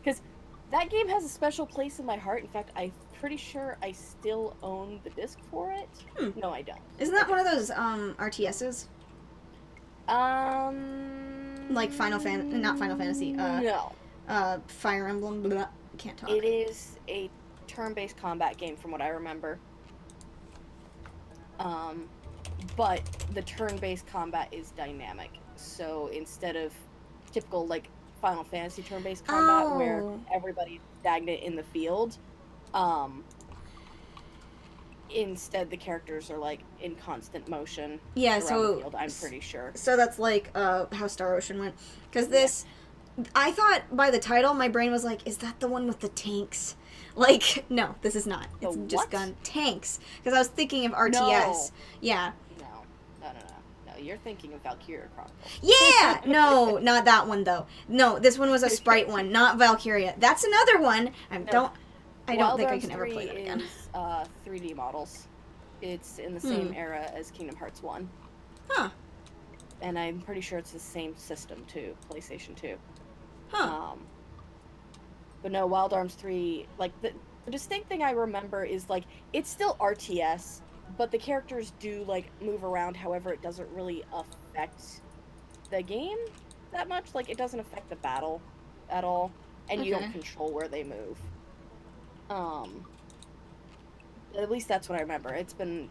because that game has a special place in my heart. In fact, I'm pretty sure I still own the disc for it. No, I don't. Isn't that one of those RTSs? Like not Final Fantasy. No. Fire Emblem. Blah, can't talk. It is a turn-based combat game, from what I remember. But the turn-based combat is dynamic. So instead of typical like Final Fantasy turn-based combat where Oh. everybody's stagnant in the field, instead the characters are like in constant motion Yeah, around so the field, I'm pretty sure. So that's like how Star Ocean went. Because this, I thought by the title, my brain was like, is that the one with the tanks? Like, no, this is not. The It's just what? gun tanks. Because I was thinking of RTS. Yeah. No, you're thinking of Valkyria Chronicles. Yeah! No, not that one though. No, this one was a sprite one, not Valkyria. That's another one. I don't Wild think I Arms can ever 3 play that again. is 3D models. It's in the same era as Kingdom Hearts 1. Huh. And I'm pretty sure it's the same system too, PlayStation 2. Huh. But no, Wild Arms 3, like, the distinct thing I remember is, like, it's still RTS, but the characters do, like, move around, however, it doesn't really affect the game that much. Like, it doesn't affect the battle at all, and you don't Okay. control where they move. At least that's what I remember. It's been,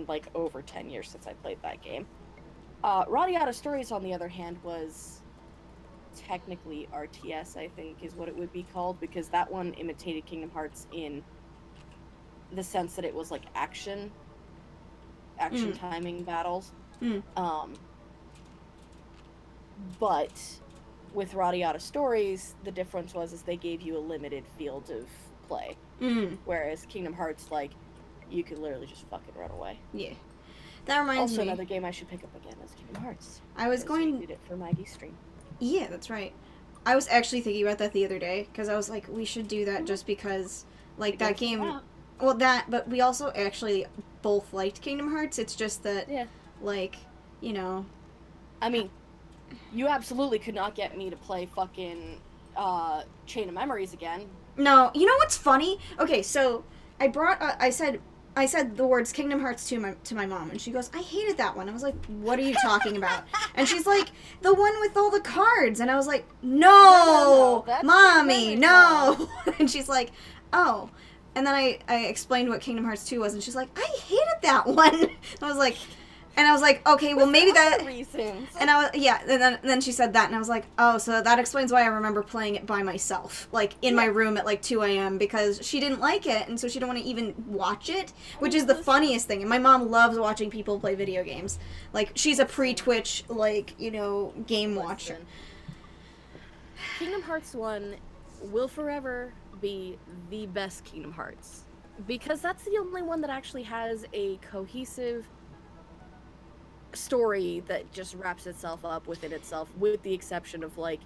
like, over 10 years since I played that game. Radiata Stories, on the other hand, was technically RTS, I think, is what it would be called, because that one imitated Kingdom Hearts in the sense that it was like action timing battles. But with Radiata Stories, the difference was they gave you a limited field of play, whereas Kingdom Hearts, like, you could literally just fucking run away. Yeah. That reminds Also, me. another game I should pick up again is Kingdom Hearts. I was because we going. did it for Maggie's stream. Yeah, that's right. I was actually thinking about that the other day because I was like, we should do that just because, like, that game. Well, but we also actually both liked Kingdom Hearts. It's just that, like, you know. I mean, you absolutely could not get me to play fucking Chain of Memories again. No, you know what's funny? Okay, so I brought. I said the words Kingdom Hearts to my mom, and she goes, "I hated that one." I was like, "What are you talking about?" And she's like, "The one with all the cards." And I was like, "No, that's Mommy, the no." And she's like, "Oh." And then I explained what Kingdom Hearts 2 was, and she's like, "I hated that one." I was like, And I was like, okay, well maybe that. reasons. And I was, yeah, and then she said that, and I was like, oh, so that explains why I remember playing it by myself, like in my room at like 2 a.m. because she didn't like it, and so she didn't want to even watch it, which is the funniest thing. And my mom loves watching people play video games. Like she's a pre-Twitch, like, you know, game watcher. Listen. Kingdom Hearts 1 will forever be the best Kingdom Hearts because that's the only one that actually has a cohesive story that just wraps itself up within itself, with the exception of like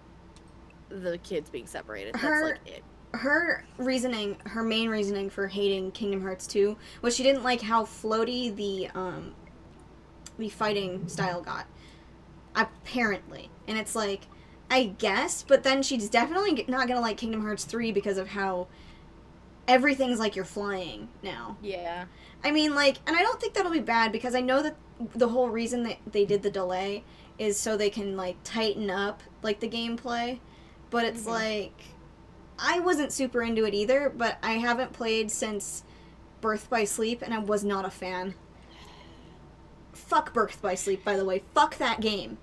the kids being separated. That's like it. Her reasoning, her main reasoning for hating Kingdom Hearts 2 was she didn't like how floaty the fighting style got. Apparently. And it's like, I guess, but then she's definitely not gonna like Kingdom Hearts 3 because of how everything's like you're flying now. Yeah. I mean, like, and I don't think that'll be bad because I know that the whole reason that they did the delay is so they can, like, tighten up, like, the gameplay. But it's like, I wasn't super into it either, but I haven't played since Birth by Sleep, and I was not a fan. Fuck Birth by Sleep, by the way. Fuck that game.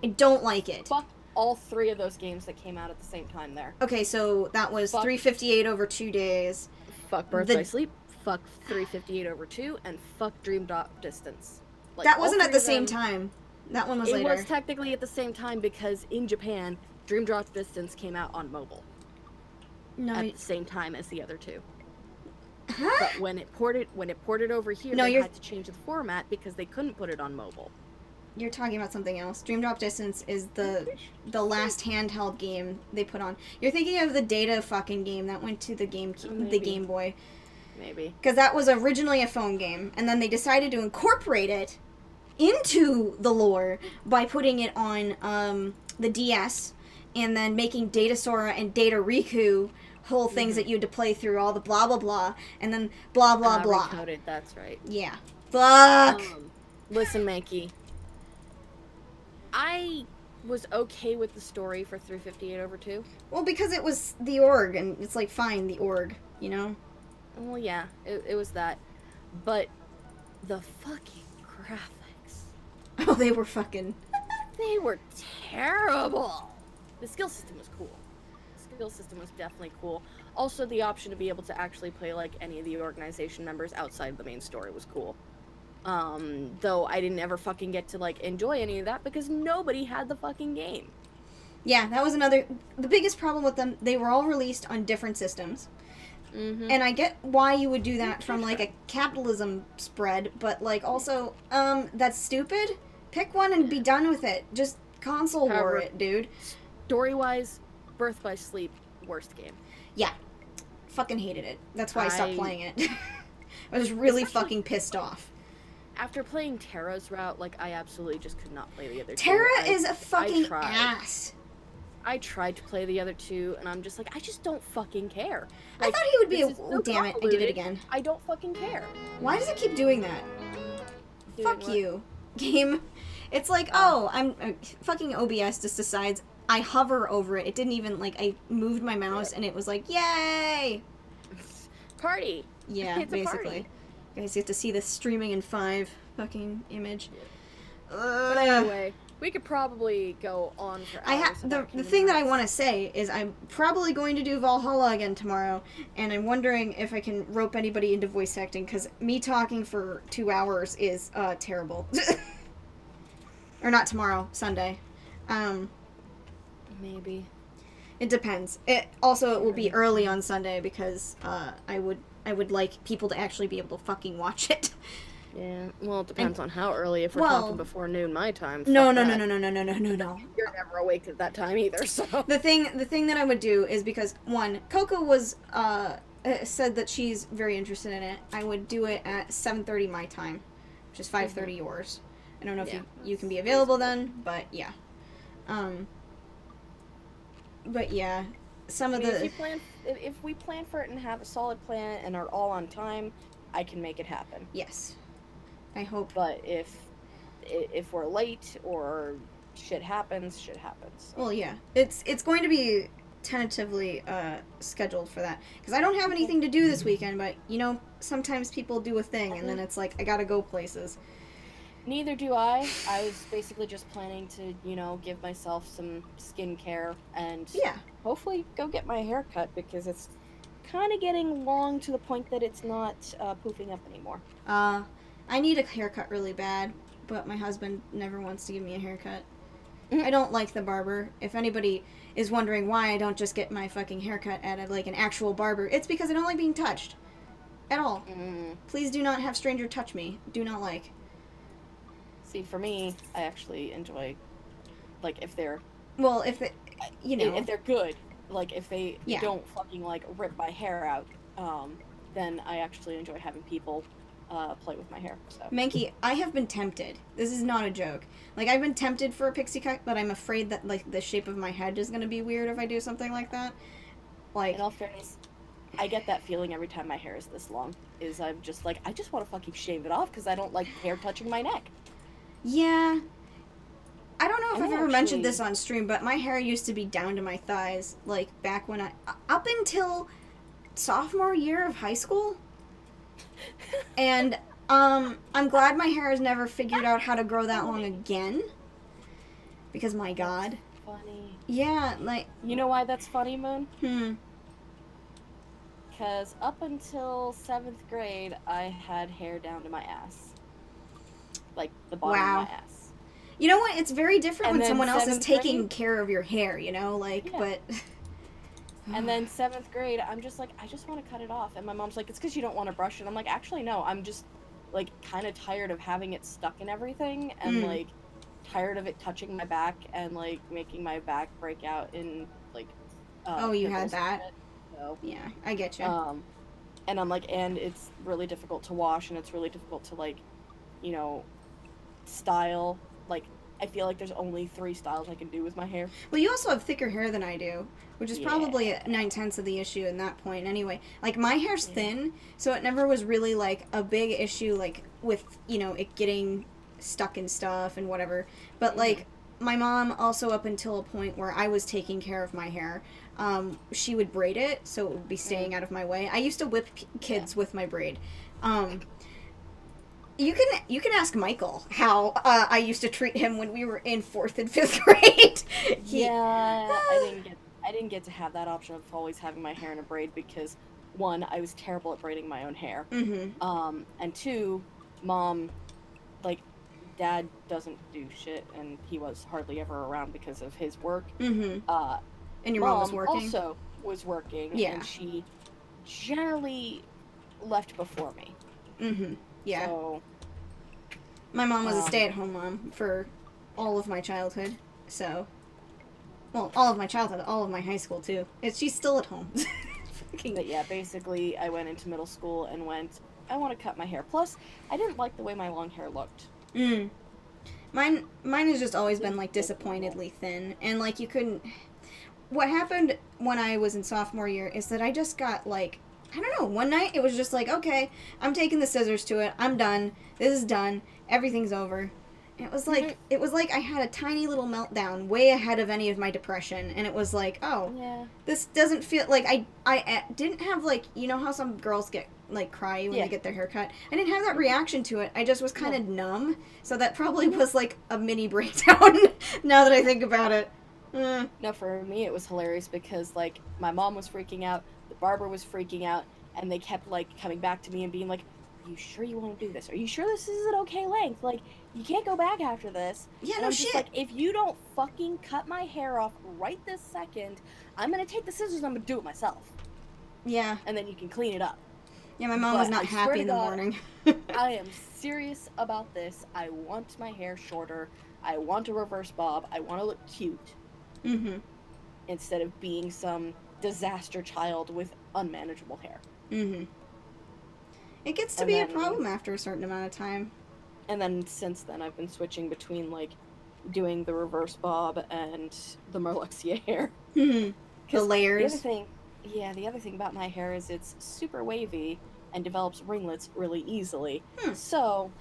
I don't like it. Fuck all 3 of those games that came out at the same time there. Okay, so that was Fuck. 358 over 2 days. Fuck Birth by Sleep, fuck 358 over 2, and fuck Dream Drop Distance. Like, that wasn't all at the 3 same of them, time. That one was it later. was technically at the same time because in Japan, Dream Drop Distance came out on mobile No, at the same time as the other 2. huh? But when it ported over here, No, they you're- had to change the format because they couldn't put it on mobile. You're talking about something else. Dream Drop Distance is the last handheld game they put on. You're thinking of the Data fucking game that went to the the Maybe. Game Boy. Maybe. Because that was originally a phone game, and then they decided to incorporate it into the lore by putting it on the DS, and then making Data Sora and Data Riku whole things that you had to play through, all the blah blah blah, and then blah blah blah. Recoded, that's right. Yeah. Fuck! Listen, Mankey. I was okay with the story for 358 over 2. Well, because it was the org, and it's like, fine, the org, you know? Well, yeah, it was that. But the fucking graphics. Oh, they were fucking... They were terrible. The skill system was cool. The skill system was definitely cool. Also, the option to be able to actually play like any of the organization members outside the main story was cool. Though I didn't ever fucking get to like enjoy any of that because nobody had the fucking game. Yeah, that was another... The biggest problem with them, they were all released on different systems. Mm-hmm. And I get why you would do that from, like, a capitalism spread, but, like, also, that's stupid. Pick one and be done with it. Just console war However- it, dude. Story-wise, Birth by Sleep, worst game. Yeah. Fucking hated it. That's why I stopped I- playing it. I was really Especially- fucking pissed off. After playing Terra's route, like, I absolutely just could not play the other two. Terra I- is a fucking tried. ass. I tried to play the other two, and I'm just like, I just don't fucking care. I Like, thought he would be this a... is so Oh, damn it. I did it convoluted. again. I don't fucking care. Why does it keep doing that? Doing Fuck what? you, game. It's like, oh, I'm fucking OBS just decides I hover over it. It didn't even like I moved my mouse and it was like, yay! Party. Yeah, It's a basically. party. You guys get to see the streaming in 5 fucking image. But anyway, we could probably go on for I hours. the about the Kingdom thing that I Hearts. want to say is I'm probably going to do Valhalla again tomorrow, and I'm wondering if I can rope anybody into voice acting because me talking for 2 hours is terrible. Or not tomorrow, Sunday. Maybe. It depends. It will be early on Sunday because I would like people to actually be able to fucking watch it. Yeah. Well, it depends on how early. If we're well- talking before noon my time. No. fuck that. No. You're never awake at that time either. So. The thing that I would do is because one, Coco was said that she's very interested in it. I would do it at 7:30 my time, which is 5:30 yours. I don't know if Yeah. you can be available then, but yeah. But yeah, some I of mean, the if we plan for it and have a solid plan and are all on time, I can make it happen. yes, I hope. But if we're late or shit happens. Well, yeah, it's going to be tentatively scheduled for that because I don't have anything to do this weekend. But you know, sometimes people do a thing and then it's like I gotta go places. Neither do I. I was basically just planning to, give myself some skincare and Yeah. hopefully go get my hair cut because it's kind of getting long to the point that it's not poofing up anymore. I need a haircut really bad, but my husband never wants to give me a haircut. Mhm. I don't like the barber. If anybody is wondering why I don't just get my fucking haircut at like an actual barber, it's because I don't like being touched. At all. Mm. Please do not have stranger touch me. Do not like. See, for me, I actually enjoy, like, if they're Well, if it, you know, if they're good, like if they Yeah. don't fucking like rip my hair out, then I actually enjoy having people play with my hair. So Mankey, I have been tempted. This is not a joke. Like, I've been tempted for a pixie cut, but I'm afraid that, like, the shape of my head is going to be weird if I do something like that. Like, in all fairness, I get that feeling every time my hair is this long. Is I'm just like I just want to fucking shave it off because I don't like hair touching my neck. yeah. I don't know if I I've don't ever mentioned this actually- on stream, but my hair used to be down to my thighs, like, back when up until sophomore year of high school. And, I'm glad my hair has never figured out how to grow that long again. Because, my god. Funny. Yeah, like, You know why that's funny, Moon? – Because up until 7th grade, I had hair down to my ass. Like, the bottom Wow. of my ass. You know what? It's very different And when then someone else is 7th taking grade? care of your hair, you know? Like, Yeah. but. And then 7th grade, I'm just like, I just want to cut it off. And my mom's like, it's because you don't want to brush it. I'm like, actually, no. I'm just, like, kind of tired of having it stuck in everything. And, Mm. like, tired of it touching my back and, like, making my back break out in, like, Oh, you had pimples and that? shit. So, Yeah, I get you. and I'm like, and it's really difficult to wash and it's really difficult to, like, style. Like, I feel like there's only 3 styles I can do with my hair. Well, you also have thicker hair than I do, which is Yeah. probably 9/10 of the issue in that point. Anyway, like my hair's Yeah. thin, so it never was really like a big issue, like with it getting stuck in stuff and whatever. But like my mom also up until a point where I was taking care of my hair, she would braid it so it would be staying out of my way. I used to whip kids with my braid. You can ask Michael how I used to treat him when we were in 4th and 5th grade. Yeah, I didn't get to have that option of always having my hair in a braid because 1, I was terrible at braiding my own hair. Mm-hmm. And 2, Mom, like, Dad doesn't do shit, and he was hardly ever around because of his work. Mm-hmm. And your Mom mom was working? also was working, Yeah. and she generally left before me. Mm-hmm. Yeah. So, My mom was a stay-at-home mom for all of my childhood, so... Well, all of my childhood, all of my high school, too. She's still at home. but yeah, basically, I went into middle school and went, I want to cut my hair. Plus, I didn't like the way my long hair looked. Mm. Mine has just always been, like, disappointedly thin. And, like, you couldn't... What happened when I was in sophomore year is that I just got, like... I don't know, one night it was just like, okay, I'm taking the scissors to it. I'm done. This is done. Everything's over. And it was like I had a tiny little meltdown way ahead of any of my depression. And it was like, oh, Yeah. this doesn't feel like I didn't have like, you know how some girls get like cry when Yeah. they get their hair cut? I didn't have that reaction to it. I just was kind of numb. So that probably was like a mini breakdown now that I think about it. No, for me, it was hilarious because, like, my mom was freaking out, the barber was freaking out, and they kept, like, coming back to me and being like, are you sure you want to do this? Are you sure this is an okay length? Like, you can't go back after this. Yeah, And no I'm just shit. like, if you don't fucking cut my hair off right this second, I'm gonna take the scissors and I'm gonna do it myself. Yeah. And then you can clean it up. Yeah, my mom was But not I swear happy to in the God, morning. I am serious about this. I want my hair shorter. I want a reverse bob. I want to look cute. Mm-hmm. Instead of being some disaster child with unmanageable hair. Mm-hmm. It gets to And be then- a problem after a certain amount of time. And then since then, I've been switching between, like, doing the reverse bob and the Merluxia hair. Mm-hmm. The 'Cause The layers. other thing about my hair is it's super wavy and develops ringlets really easily. Hmm. So,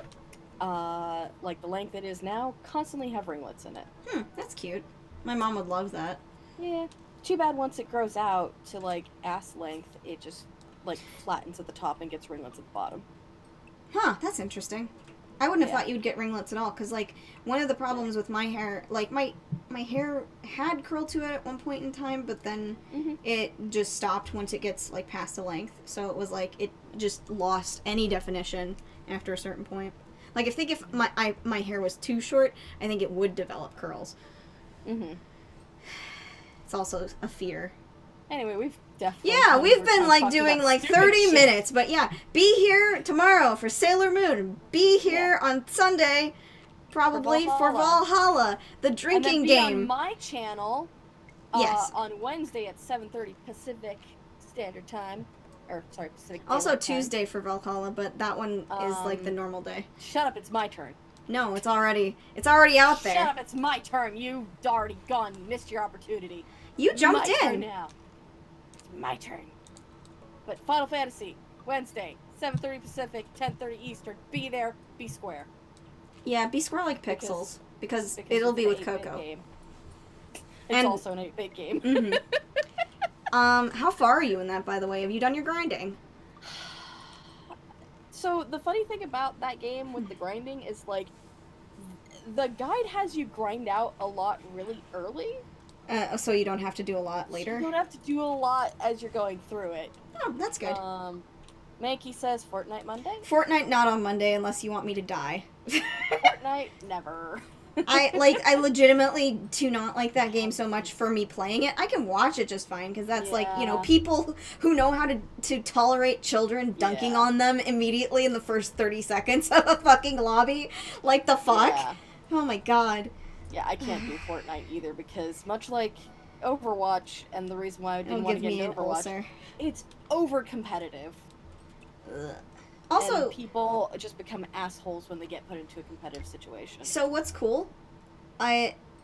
like the length it is now, constantly have ringlets in it. That's cute. My mom would love that. Yeah. Too bad once it grows out to, like, ass length, it just, like, flattens at the top and gets ringlets at the bottom. Huh, that's interesting. I wouldn't have Yeah. thought you would get ringlets at all, because, like, one of the problems with my hair, like, my hair had curl to it at one point in time, but then Mhm. it just stopped once it gets, like, past the length. So it was like, it just lost any definition after a certain point. Like, if my hair was too short, I think it would develop curls. Mhm. It's also a fear. Anyway, we've definitely. Yeah, gone we've over been time like talking doing about like stupid 30 shit. minutes, but yeah, be here tomorrow for Sailor Moon. Be here on Sunday, probably for Valhalla, the And then drinking be game. on my channel. Yes. On Wednesday at 7:30 Pacific Standard Time, or sorry, Pacific. Also Daylight Time. Tuesday for Valhalla, but that one is like the normal day. Shut up! It's my turn. No, it's already out there. Shut up! It's my turn. You've already gone. You missed your opportunity. You jumped my turn in. now. It's my turn. But Final Fantasy Wednesday, 7:30 Pacific, 10:30 Eastern. Be there. Be square. Yeah, be square like pixels because Because it'll it's be an with 8-bit Coco. game. It's And- also an 8-bit game. Mhm. How far are you in that, by the way? Have you done your grinding? So the funny thing about that game with the grinding is like the guide has you grind out a lot really early. So you don't have to do a lot later? You don't have to do a lot as you're going through it. Oh, that's good. Mankey says Fortnite Monday. Fortnite not on Monday unless you want me to die. Fortnite never. I legitimately do not like that game so much for me playing it. I can watch it just fine because that's like, you know, Yeah. people who know how to tolerate children dunking Yeah. on them immediately in the first 30 seconds of a fucking lobby. Like the fuck? Yeah. Oh my god. Yeah, I can't do Fortnite either because much like Overwatch, and the reason why I didn't It'll want to give get me into an Overwatch, ulcer. it's over competitive. Ugh. Also, And people just become assholes when they get put into a competitive situation. so what's cool?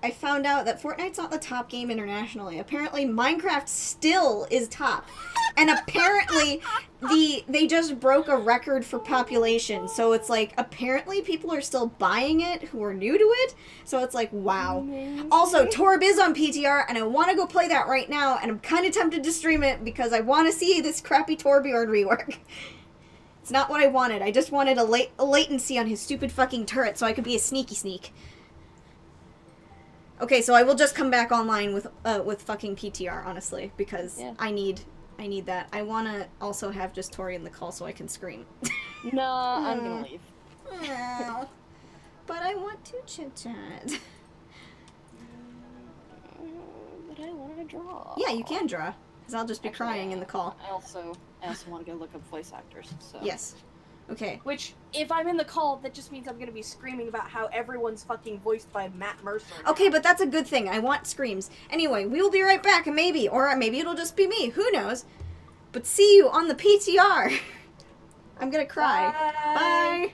I found out that Fortnite's not the top game internationally. Apparently, Minecraft still is top, and apparently, they just broke a record for population. So it's like apparently people are still buying it who are new to it. So it's like wow. Amazing. Also, Torb is on PTR, and I want to go play that right now, and I'm kind of tempted to stream it because I want to see this crappy Torbjorn rework. It's not what I wanted. I just wanted a latency on his stupid fucking turret so I could be a sneaky sneak. Okay, so I will just come back online with fucking PTR, honestly, because Yeah. I need that. I want to also have just Tori in the call so I can scream. No, I'm gonna leave. No. But I want to chit-chat. But I wanted to draw. Yeah, you can draw, because I'll just be Actually, crying in the call. I also want to go look up voice actors. So. Yes. Okay. Which, if I'm in the call, that just means I'm gonna be screaming about how everyone's fucking voiced by Matt Mercer. now. Okay, but that's a good thing. I want screams. Anyway, we will be right back, maybe. Or maybe it'll just be me. Who knows? But see you on the PTR. I'm gonna cry. Bye. Bye.